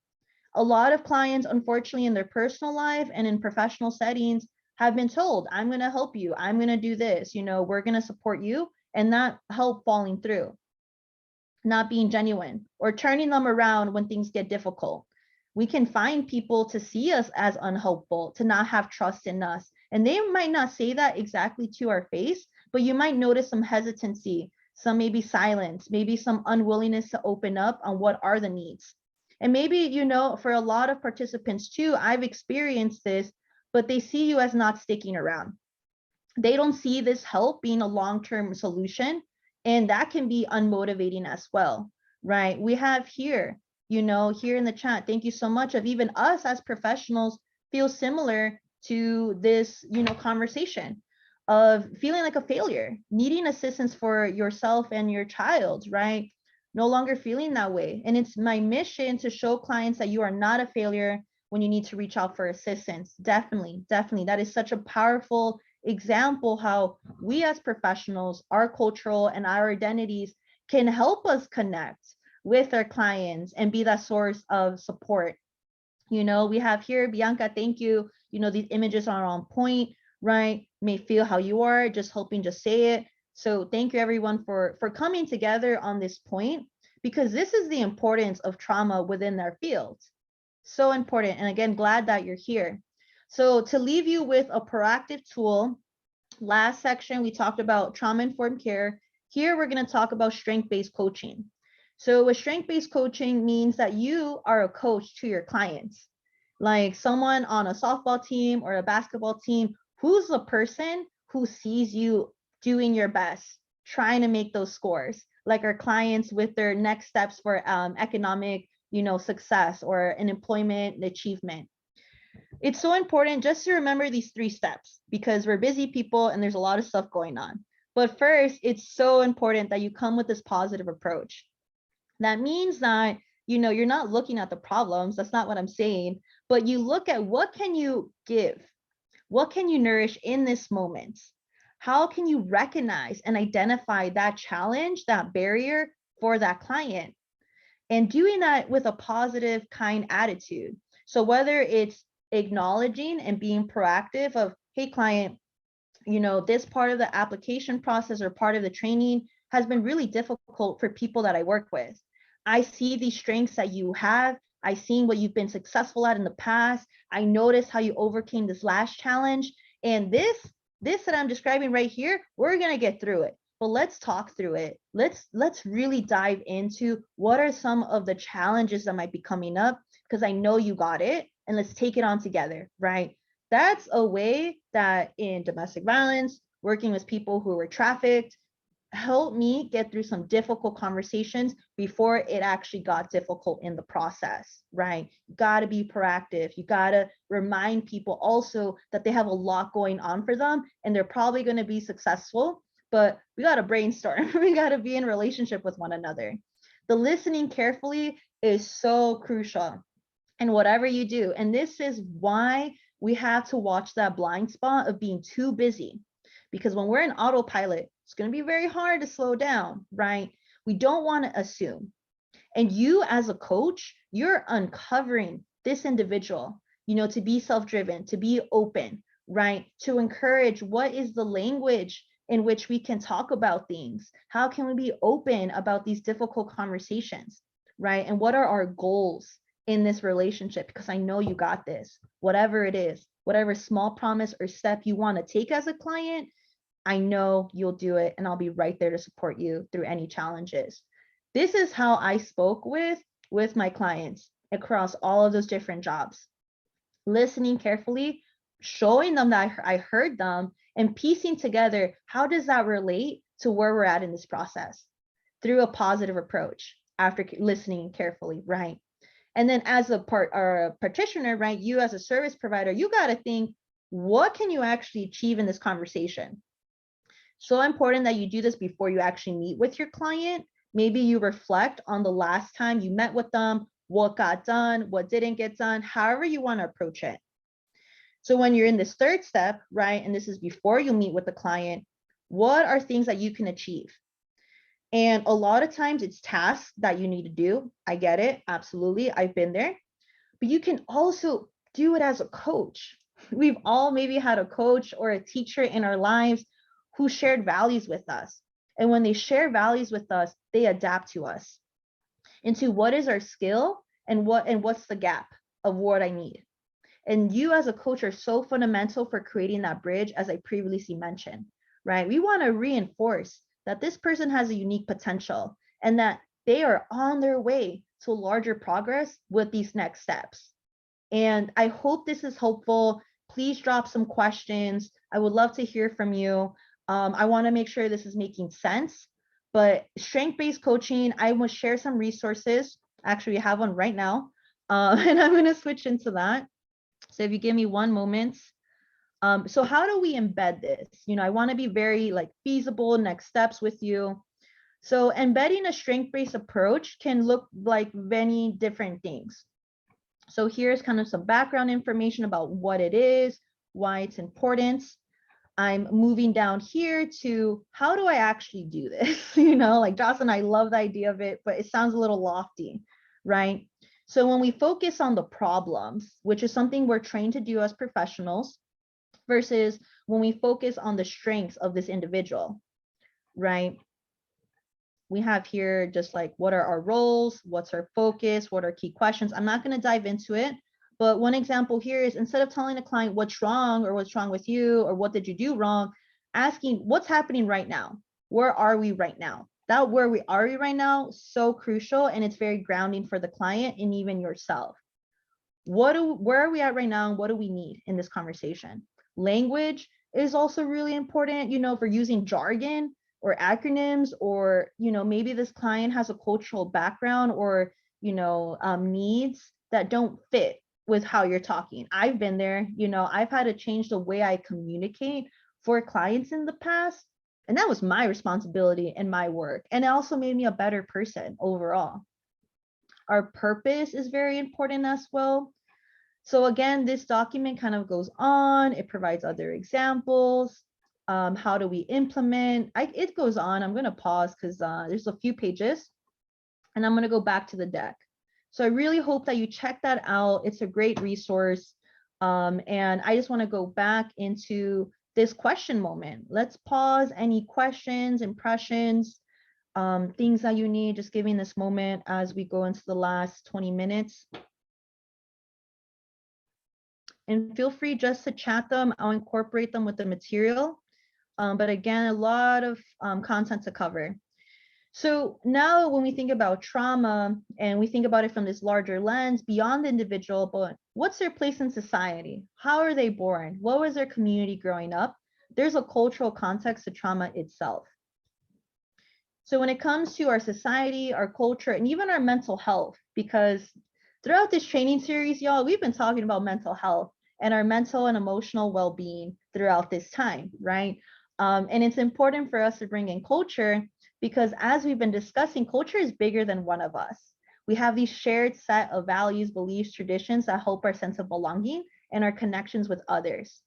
A lot of clients, unfortunately, in their personal life and in professional settings, have been told, I'm going to help you, I'm going to do this, we're going to support you, and not help falling through, not being genuine, or turning them around when things get difficult. We can find people to see us as unhelpful, to not have trust in us. And they might not say that exactly to our face, but you might notice some hesitancy, some maybe silence, maybe some unwillingness to open up on what are the needs. And maybe, for a lot of participants too, I've experienced this, but they see you as not sticking around. They don't see this help being a long-term solution, and that can be unmotivating as well, right? We have here, here in the chat, thank you so much, of even us as professionals feel similar to this, conversation of feeling like a failure, needing assistance for yourself and your child, right? No longer feeling that way. And it's my mission to show clients that you are not a failure when you need to reach out for assistance. Definitely, definitely. That is such a powerful example how we as professionals, our cultural and our identities can help us connect with our clients and be that source of support. We have here, Bianca, thank you. These images are on point, right? May feel how you are, just hoping, just say it. So thank you everyone for coming together on this point, because this is the importance of trauma within their field. So important. And again, glad that you're here. So to leave you with a proactive tool, last section, we talked about trauma-informed care. Here, we're going to talk about strength-based coaching. So with strength-based coaching means that you are a coach to your clients, like someone on a softball team or a basketball team, who's the person who sees you doing your best, trying to make those scores, like our clients with their next steps for economic, success or an employment achievement. It's so important just to remember these 3 steps because we're busy people and there's a lot of stuff going on. But first, it's so important that you come with this positive approach. That means that, you're not looking at the problems. That's not what I'm saying. But you look at what can you give? What can you nourish in this moment? How can you recognize and identify that challenge, that barrier for that client? And doing that with a positive, kind attitude. So whether it's acknowledging and being proactive of, hey, client, this part of the application process or part of the training has been really difficult for people that I work with. I see these strengths that you have. I've seen what you've been successful at in the past. I noticed how you overcame this last challenge. And this that I'm describing right here, we're going to get through it. But let's talk through it. Let's really dive into what are some of the challenges that might be coming up, because I know you got it, and let's take it on together, right? That's a way that in domestic violence, working with people who were trafficked, helped me get through some difficult conversations before it actually got difficult in the process, right? You got to be proactive. You got to remind people also that they have a lot going on for them and they're probably going to be successful, but we got to brainstorm. We got to be in relationship with one another. The listening carefully is so crucial in whatever you do. And this is why we have to watch that blind spot of being too busy. Because when we're in autopilot, it's going to be very hard to slow down, right? We don't want to assume. And you as a coach, you're uncovering this individual, to be self-driven, to be open, right? To encourage what is the language in which we can talk about things? How can we be open about these difficult conversations, right? And what are our goals in this relationship? Because I know you got this, whatever it is, whatever small promise or step you want to take as a client, I know you'll do it, and I'll be right there to support you through any challenges. This is how I spoke with my clients across all of those different jobs. Listening carefully, showing them that I heard them, and piecing together, how does that relate to where we're at in this process through a positive approach after listening carefully, right? And then as a practitioner, right, you as a service provider, you got to think, what can you actually achieve in this conversation? So important that you do this before you actually meet with your client. Maybe you reflect on the last time you met with them, what got done, what didn't get done, however you want to approach it. So when you're in this 3rd step, right, and this is before you meet with the client, what are things that you can achieve? And a lot of times it's tasks that you need to do. I get it. Absolutely. I've been there. But you can also do it as a coach. We've all maybe had a coach or a teacher in our lives who shared values with us. And when they share values with us, they adapt to us into what is our skill and what's the gap of what I need. And you as a coach are so fundamental for creating that bridge, as I previously mentioned, right? We want to reinforce that this person has a unique potential and that they are on their way to larger progress with these next steps. And I hope this is helpful. Please drop some questions. I would love to hear from you. I want to make sure this is making sense. But strength-based coaching, I will share some resources. Actually, we have one right now. And I'm going to switch into that. So if you give me one moment. So how do we embed this? I want to be very feasible next steps with you. So embedding a strength-based approach can look like many different things. So here's kind of some background information about what it is, why it's important. I'm moving down here to how do I actually do this? Joss and I love the idea of it, but it sounds a little lofty, right? So when we focus on the problems, which is something we're trained to do as professionals, versus when we focus on the strengths of this individual, right? We have here just what are our roles, what's our focus, what are key questions. I'm not going to dive into it, but one example here is instead of telling a client what's wrong or what's wrong with you or what did you do wrong, asking what's happening right now. Where are we right now? That where we are right now, so crucial, and it's very grounding for the client and even yourself. Where are we at right now and what do we need in this conversation? Language is also really important, if we're using jargon or acronyms, or maybe this client has a cultural background or needs that don't fit, with how you're talking. I've been there, you know, I've had to change the way I communicate for clients in the past. And that was my responsibility and my work. And it also made me a better person overall. Our purpose is very important as well. So again, this document kind of goes on. It provides other examples. How do we implement? It goes on. I'm going to pause because there's a few pages. And I'm going to go back to the deck. So I really hope that you check that out. It's a great resource. And I just want to go back into this question moment. Let's pause. Any questions, impressions, things that you need, just giving this moment as we go into the last 20 minutes. And feel free just to chat them. I'll incorporate them with the material. But again, a lot of content to cover. So now when we think about trauma and we think about it from this larger lens beyond the individual, but what's their place in society? How are they born? What was their community growing up? There's a cultural context to trauma itself. So when it comes to our society, our culture, and even our mental health, because throughout this training series, y'all, we've been talking about mental health and our mental and emotional well-being throughout this time, right? And it's important for us to bring in culture because as we've been discussing, culture is bigger than one of us. We have these shared set of values, beliefs, traditions that help our sense of belonging and our connections with others.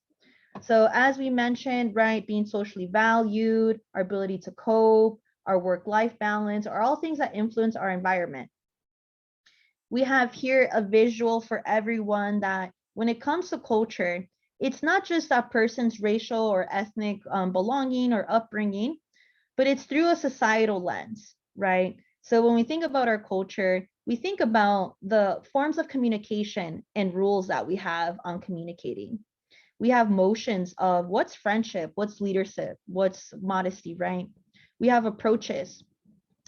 So as we mentioned, right, being socially valued, our ability to cope, our work-life balance are all things that influence our environment. We have here a visual for everyone that when it comes to culture, it's not just that person's racial or ethnic belonging or upbringing, but it's through a societal lens, right? So when we think about our culture, we think about the forms of communication and rules that we have on communicating. We have motions of what's friendship, what's leadership, what's modesty, right? We have approaches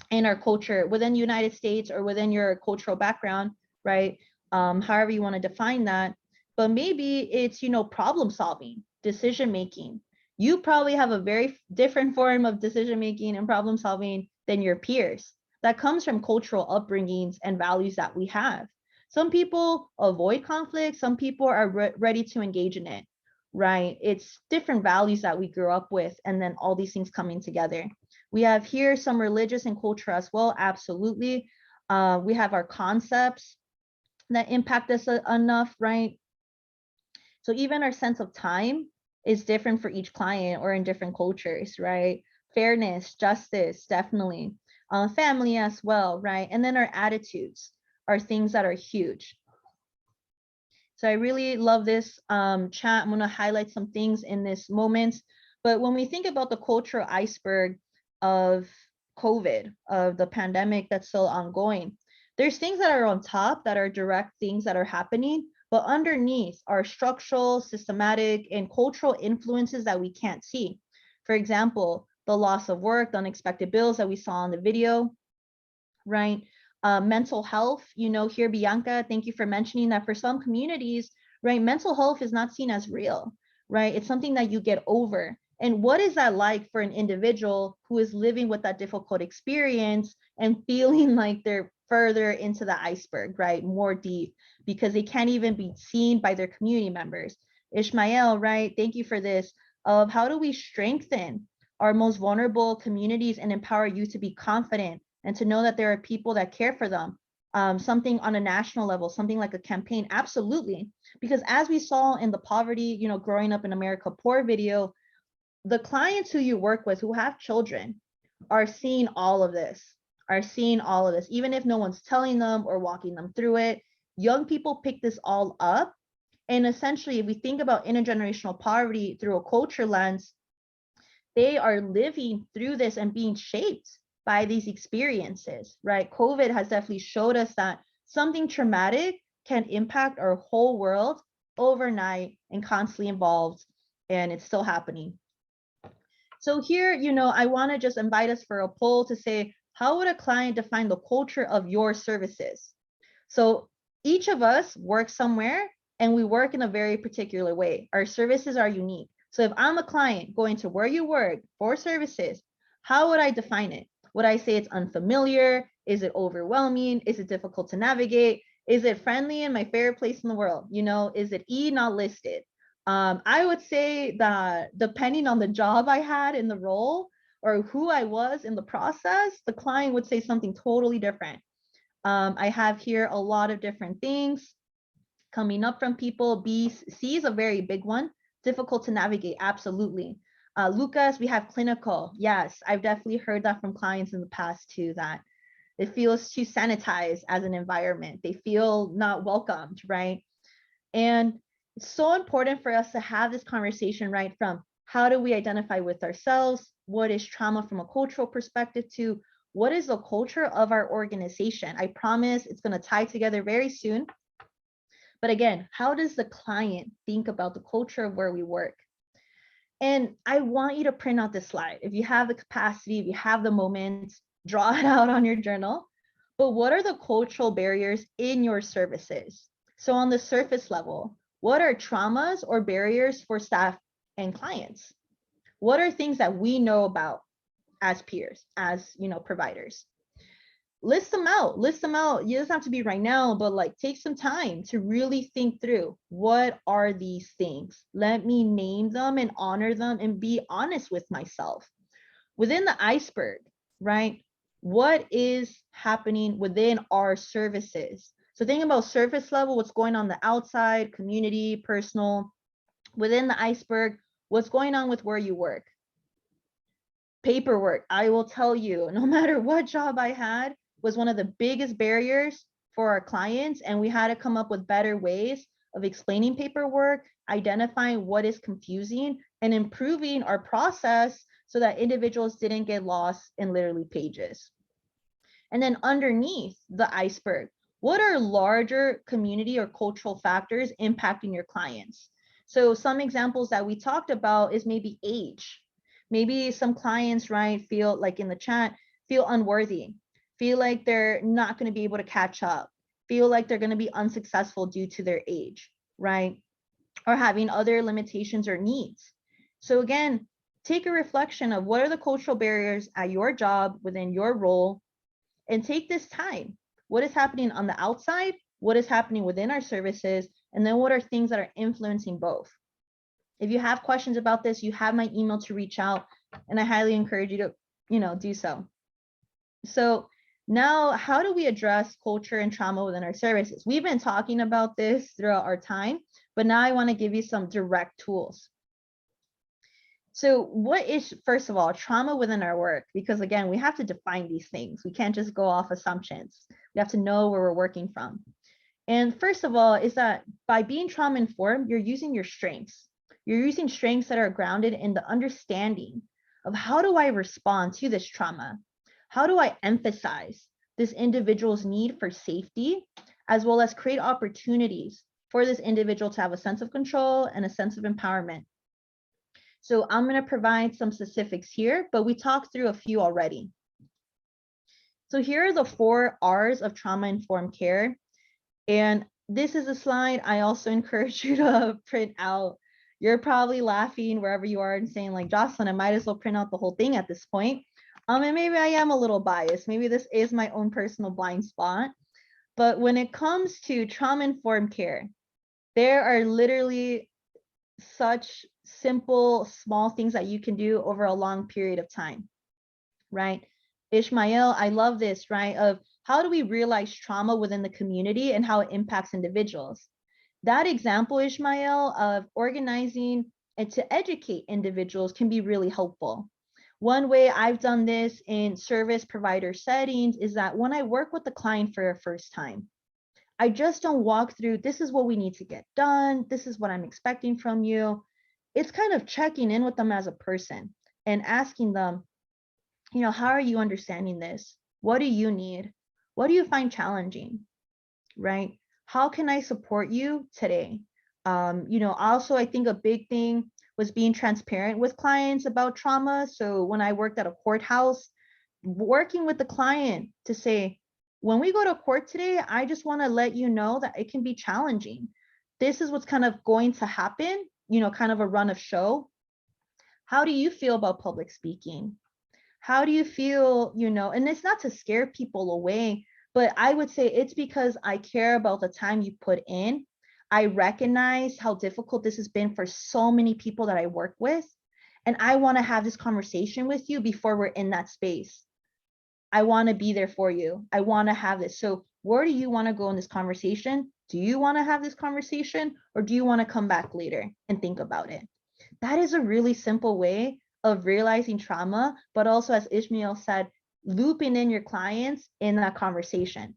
in our culture within the United States or within your cultural background, right? However you want to define that. But maybe it's, you know, problem solving, decision making. You probably have a very different form of decision making and problem solving than your peers. That comes from cultural upbringings and values that we have. Some people avoid conflict. Some people are ready to engage in it, right? It's different values that we grew up with, and then all these things coming together. We have here some religious and culture as well, absolutely. We have our concepts that impact us enough, right? So even our sense of time is different for each client or in different cultures, right? Fairness, justice, definitely. Family as well, right? And then our attitudes are things that are huge. So I really love this chat. I'm gonna highlight some things in this moment. But when we think about the cultural iceberg of COVID, of the pandemic that's still ongoing, there's things that are on top that are direct things that are happening, but underneath are structural, systematic, and cultural influences that we can't see. For example, the loss of work, the unexpected bills that we saw in the video, right? Mental health, you know, here, Bianca, thank you for mentioning that for some communities, right, mental health is not seen as real, right? It's something that you get over. And what is that like for an individual who is living with that difficult experience and feeling like they're further into the iceberg, right? More deep, because they can't even be seen by their community members. Ishmael, right? Thank you for this. Of how do we strengthen our most vulnerable communities and empower youth to be confident and to know that there are people that care for them? Something on a national level, something like a campaign, absolutely. Because as we saw in the poverty, you know, growing up in America poor video, the clients who you work with who have children are seeing all of this, even if no one's telling them or walking them through it. Young people pick this all up. And essentially, if we think about intergenerational poverty through a culture lens, they are living through this and being shaped by these experiences, right? COVID has definitely showed us that something traumatic can impact our whole world overnight and constantly involved, and it's still happening. So here, you know, I want to just invite us for a poll to say, how would a client define the culture of your services? So each of us works somewhere and we work in a very particular way. Our services are unique. So if I'm a client going to where you work for services, how would I define it? Would I say it's unfamiliar? Is it overwhelming? Is it difficult to navigate? Is it friendly and my favorite place in the world? You know, is it E, not listed? I would say that depending on the job I had in the role or who I was in the process, the client would say something totally different. I have here a lot of different things coming up from people. B, C is a very big one. Difficult to navigate, absolutely. Lucas, we have clinical. Yes, I've definitely heard that from clients in the past too, that it feels too sanitized as an environment. They feel not welcomed, right? And it's so important for us to have this conversation, right? From how do we identify with ourselves? What is trauma from a cultural perspective to what is the culture of our organization? I promise it's going to tie together very soon. But again, how does the client think about the culture of where we work? And I want you to print out this slide. If you have the capacity, if you have the moment, draw it out on your journal. But what are the cultural barriers in your services? So on the surface level, what are traumas or barriers for staff and clients? What are things that we know about as peers, as providers? List them out. List them out. You doesn't have to be right now, but like take some time to really think through what are these things. Let me name them and honor them and be honest with myself. Within the iceberg, right? What is happening within our services? So think about surface level, what's going on the outside, community, personal. Within the iceberg, what's going on with where you work? Paperwork. I will tell you, no matter what job I had, was one of the biggest barriers for our clients, and we had to come up with better ways of explaining paperwork, identifying what is confusing, and improving our process so that individuals didn't get lost in literally pages. And then underneath the iceberg, what are larger community or cultural factors impacting your clients? So some examples that we talked about is maybe age. Maybe some clients, right, feel like in the chat, feel unworthy, feel like they're not going to be able to catch up, feel like they're going to be unsuccessful due to their age, right? Or having other limitations or needs. So again, take a reflection of what are the cultural barriers at your job within your role, and take this time. What is happening on the outside? What is happening within our services? And then what are things that are influencing both? If you have questions about this, you have my email to reach out, and I highly encourage you to, do so. So now, how do we address culture and trauma within our services? We've been talking about this throughout our time, but now I want to give you some direct tools. So what is, first of all, trauma within our work? Because again, we have to define these things. We can't just go off assumptions. We have to know where we're working from. And first of all, is that by being trauma informed, you're using your strengths. You're using strengths that are grounded in the understanding of how do I respond to this trauma? How do I emphasize this individual's need for safety, as well as create opportunities for this individual to have a sense of control and a sense of empowerment? So I'm going to provide some specifics here, but we talked through a few already. So here are the 4 R's of trauma-informed care. And this is a slide I also encourage you to print out. You're probably laughing wherever you are and saying like, Jocelyn, I might as well print out the whole thing at this point. And maybe I am a little biased. Maybe this is my own personal blind spot. But when it comes to trauma-informed care, there are literally such simple, small things that you can do over a long period of time, right? Ishmael, I love this, right? Of how do we realize trauma within the community and how it impacts individuals? That example, Ishmael, of organizing and to educate individuals can be really helpful. One way I've done this in service provider settings is that when I work with the client for a first time, I just don't walk through, this is what we need to get done, this is what I'm expecting from you. It's kind of checking in with them as a person and asking them, how are you understanding this? What do you need? What do you find challenging, right? How can I support you today? Also, I think a big thing was being transparent with clients about trauma. So when I worked at a courthouse, working with the client to say, when we go to court today, I just want to let you know that it can be challenging. This is what's kind of going to happen, kind of a run of show. How do you feel about public speaking? How do you feel, and it's not to scare people away, But I would say it's because I care about the time you put in. I recognize how difficult this has been for so many people that I work with. And I want to have this conversation with you before we're in that space. I want to be there for you. I want to have this. So where do you want to go in this conversation? Do you want to have this conversation, or do you want to come back later and think about it? That is a really simple way of realizing trauma, but also, as Ishmael said, looping in your clients in that conversation,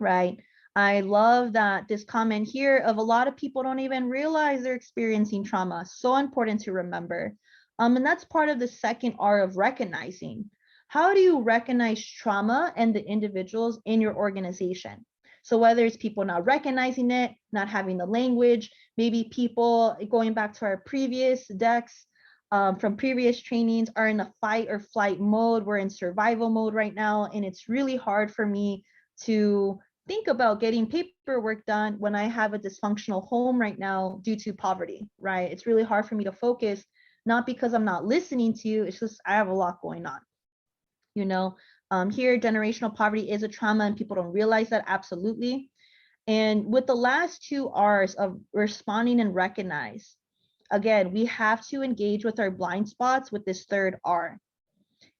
right? I love that this comment here of a lot of people don't even realize they're experiencing trauma. So important to remember. And that's part of the second R of recognizing. How do you recognize trauma and the individuals in your organization? So whether it's people not recognizing it, not having the language, maybe people going back to our previous decks from previous trainings are in a fight or flight mode. We're in survival mode right now. And it's really hard for me to think about getting paperwork done when I have a dysfunctional home right now due to poverty, right? It's really hard for me to focus, not because I'm not listening to you, it's just I have a lot going on. You know, here generational poverty is a trauma and people don't realize that, absolutely. And with the last two R's of responding and recognize, again, we have to engage with our blind spots with this third R.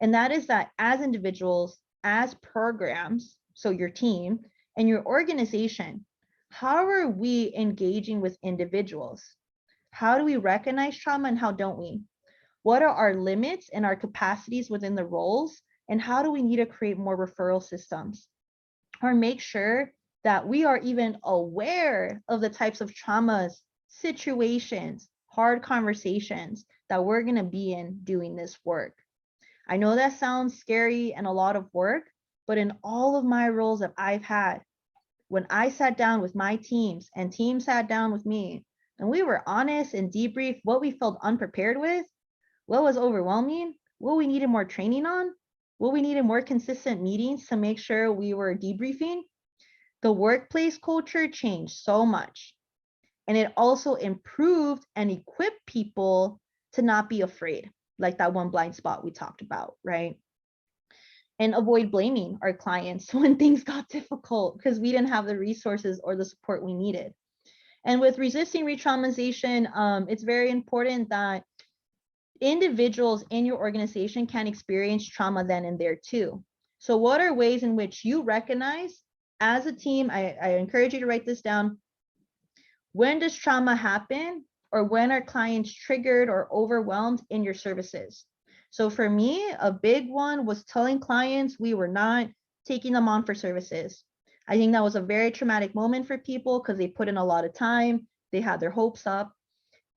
And that is that as individuals, as programs, so your team and your organization, how are we engaging with individuals? How do we recognize trauma and how don't we? What are our limits and our capacities within the roles? And how do we need to create more referral systems? Or make sure that we are even aware of the types of traumas, situations, hard conversations that we're going to be in doing this work. I know that sounds scary and a lot of work, but in all of my roles that I've had, when I sat down with my teams and teams sat down with me, and we were honest and debrief what we felt unprepared with, what was overwhelming, what we needed more training on, what we needed more consistent meetings to make sure we were debriefing, the workplace culture changed so much. And it also improved and equipped people to not be afraid, like that one blind spot we talked about, right? And avoid blaming our clients when things got difficult because we didn't have the resources or the support we needed. And with resisting re-traumatization, it's very important that individuals in your organization can experience trauma then and there too. So what are ways in which you recognize as a team, I encourage you to write this down, when does trauma happen or when are clients triggered or overwhelmed in your services? So for me, a big one was telling clients we were not taking them on for services. I think that was a very traumatic moment for people because they put in a lot of time, they had their hopes up.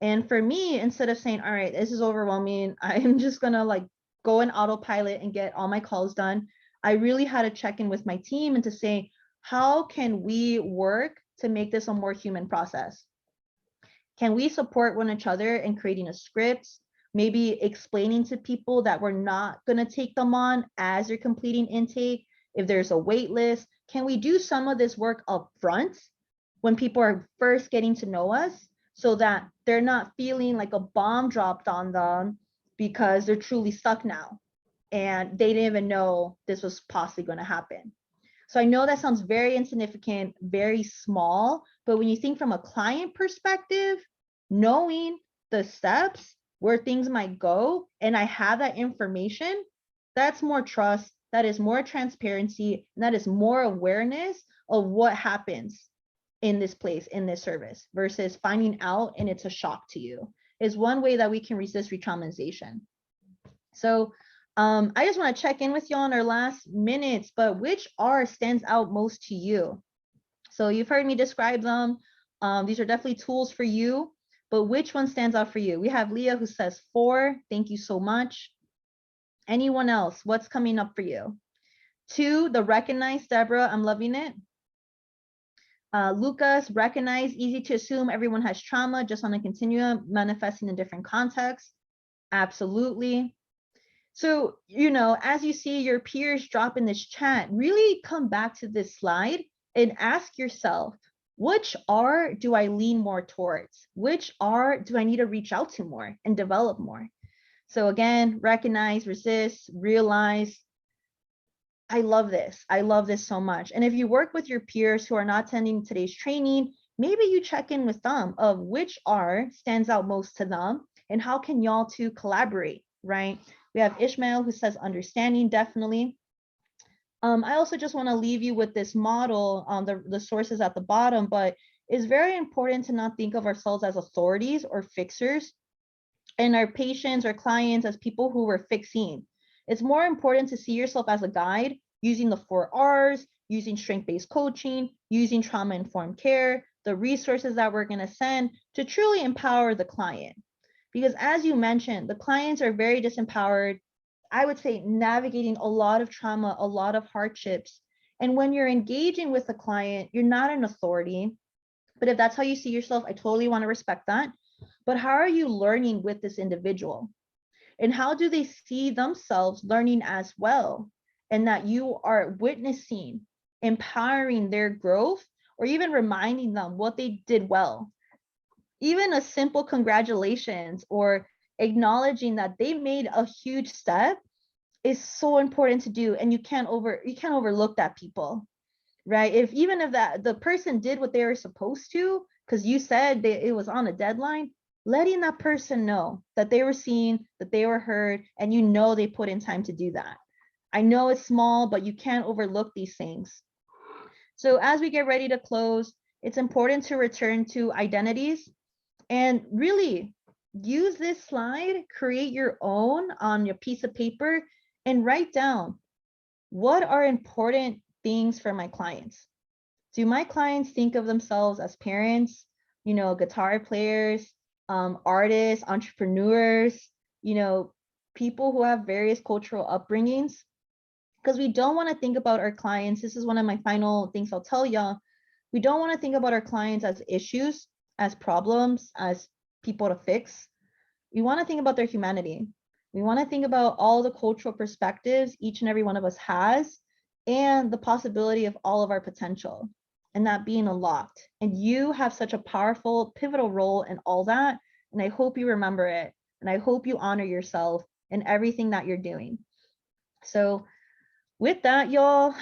And for me, instead of saying, all right, this is overwhelming, I'm just gonna like go in autopilot and get all my calls done, I really had to check in with my team and to say, how can we work to make this a more human process? Can we support one another in creating a script, maybe explaining to people that we're not gonna take them on as they're completing intake, if there's a wait list? Can we do some of this work up front when people are first getting to know us so that they're not feeling like a bomb dropped on them because they're truly stuck now and they didn't even know this was possibly going to happen? So I know that sounds very insignificant, very small, but when you think from a client perspective, knowing the steps where things might go, and I have that information, that's more trust, that is more transparency, and that is more awareness of what happens in this place, in this service, versus finding out and it's a shock to you, is one way that we can resist re-traumatization. So I just want to check in with you on our last minutes, but which R stands out most to you? So you've heard me describe them. These are definitely tools for you, but which one stands out for you? We have Leah who says 4. Thank you so much. Anyone else? What's coming up for you? 2, the recognize, Deborah, I'm loving it. Lucas, recognize, easy to assume everyone has trauma, just on a continuum, manifesting in different contexts. Absolutely. So, you know, as you see your peers drop in this chat, really come back to this slide and ask yourself, which R do I lean more towards? Which R do I need to reach out to more and develop more? So again, recognize, resist, realize. I love this. I love this so much. And if you work with your peers who are not attending today's training, maybe you check in with them of which R stands out most to them and how can y'all two collaborate, right? We have Ishmael who says understanding, definitely. I also just want to leave you with this model on the sources at the bottom, but it's very important to not think of ourselves as authorities or fixers and our patients or clients as people who we're fixing. It's more important to see yourself as a guide using the 4 R's, using strength-based coaching, using trauma-informed care, the resources that we're going to send to truly empower the client. Because as you mentioned, the clients are very disempowered, I would say navigating a lot of trauma, a lot of hardships. And when you're engaging with a client, you're not an authority. But if that's how you see yourself, I totally want to respect that. But how are you learning with this individual? And how do they see themselves learning as well? And that you are witnessing, empowering their growth, or even reminding them what they did well. Even a simple congratulations or acknowledging that they made a huge step is so important to do, and you can't overlook that, people, right? Even if that the person did what they were supposed to, because you said it was on a deadline, letting that person know that they were seen, that they were heard, and you know they put in time to do that. I know it's small, but you can't overlook these things. So as we get ready to close, it's important to return to identities and really use this slide, create your own on your piece of paper and write down what are important things for my clients. Do my clients think of themselves as parents, guitar players, artists, entrepreneurs, people who have various cultural upbringings? Because we don't want to think about our clients. This is one of my final things I'll tell y'all. We don't want to think about our clients as issues, as problems, as people to fix. We want to think about their humanity. We want to think about all the cultural perspectives each and every one of us has and the possibility of all of our potential and that being unlocked. And you have such a powerful, pivotal role in all that. And I hope you remember it. And I hope you honor yourself in everything that you're doing. So with that, y'all,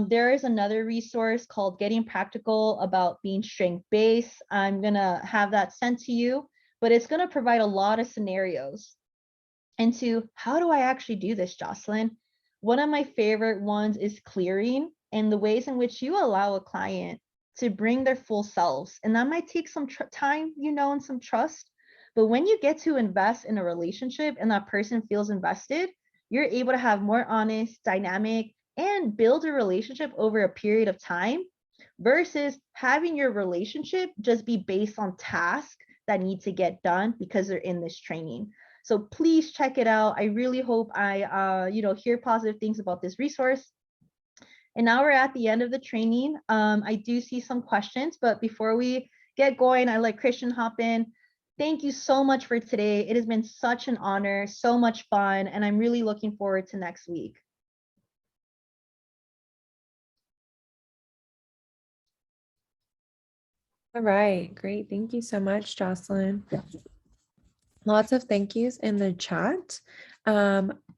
there is another resource called Getting Practical about being strength-based. I'm going to have that sent to you, but it's going to provide a lot of scenarios into how do I actually do this, Jocelyn? One of my favorite ones is clearing and the ways in which you allow a client to bring their full selves. And that might take some time, and some trust. But when you get to invest in a relationship and that person feels invested, you're able to have more honest, dynamic, and build a relationship over a period of time versus having your relationship just be based on tasks that need to get done because they're in this training. So please check it out. I really hope I hear positive things about this resource. And now we're at the end of the training. I do see some questions, but before we get going, I let Christian hop in. Thank you so much for today. It has been such an honor, so much fun, and I'm really looking forward to next week. All right, great. Thank you so much, Jocelyn. Lots of thank yous in the chat.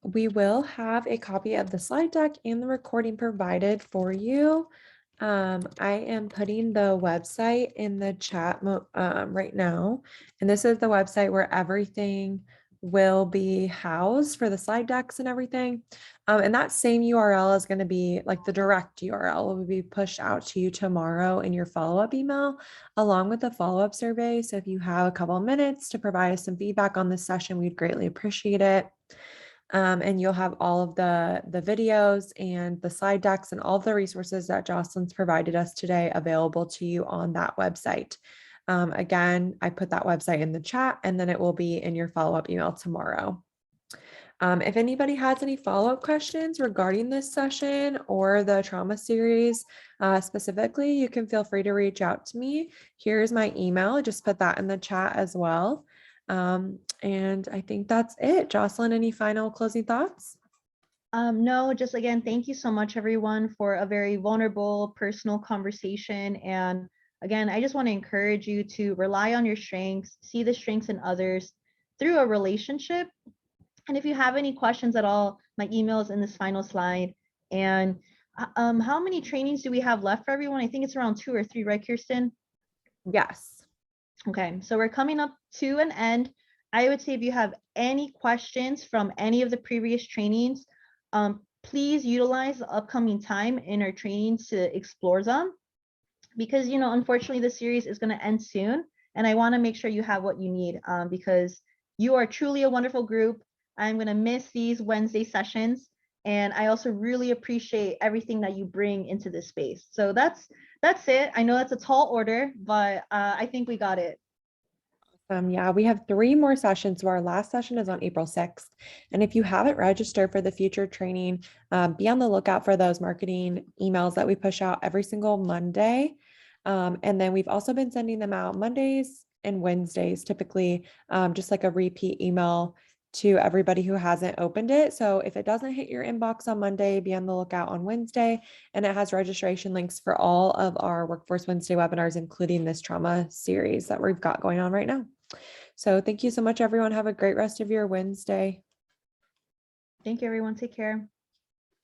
We will have a copy of the slide deck and the recording provided for you. I am putting the website in the chat right now, and this is the website where everything will be housed for the slide decks and everything. And that same URL is going to be like the direct URL will be pushed out to you tomorrow in your follow-up email, along with the follow-up survey. So if you have a couple of minutes to provide us some feedback on this session, we'd greatly appreciate it. And you'll have all of the videos and the slide decks and all of the resources that Jocelyn's provided us today available to you on that website. Again, I put that website in the chat, and then it will be in your follow-up email tomorrow. If anybody has any follow-up questions regarding this session or the trauma series specifically, you can feel free to reach out to me. Here's my email. I just put that in the chat as well. And I think that's it. Jocelyn, any final closing thoughts? No, just again, thank you so much, everyone, for a very vulnerable, personal conversation. And again, I just want to encourage you to rely on your strengths, see the strengths in others through a relationship. And if you have any questions at all, my email is in this final slide. And how many trainings do we have left for everyone? I think it's around 2 or 3, right, Kirsten? Yes. Okay, so we're coming up to an end. I would say if you have any questions from any of the previous trainings, please utilize the upcoming time in our trainings to explore them, because, you know, unfortunately the series is going to end soon, and I want to make sure you have what you need, because you are truly a wonderful group. I'm going to miss these Wednesday sessions, and I also really appreciate everything that you bring into this space. So that's it. I know that's a tall order, but I think we got it. Yeah, we have 3 more sessions. So our last session is on April 6th. And if you haven't registered for the future training, be on the lookout for those marketing emails that we push out every single Monday. And then we've also been sending them out Mondays and Wednesdays, typically, just like a repeat email to everybody who hasn't opened it. So if it doesn't hit your inbox on Monday, be on the lookout on Wednesday. And it has registration links for all of our Workforce Wednesday webinars, including this trauma series that we've got going on right now. So thank you so much, everyone. Have a great rest of your Wednesday. Thank you, everyone. Take care.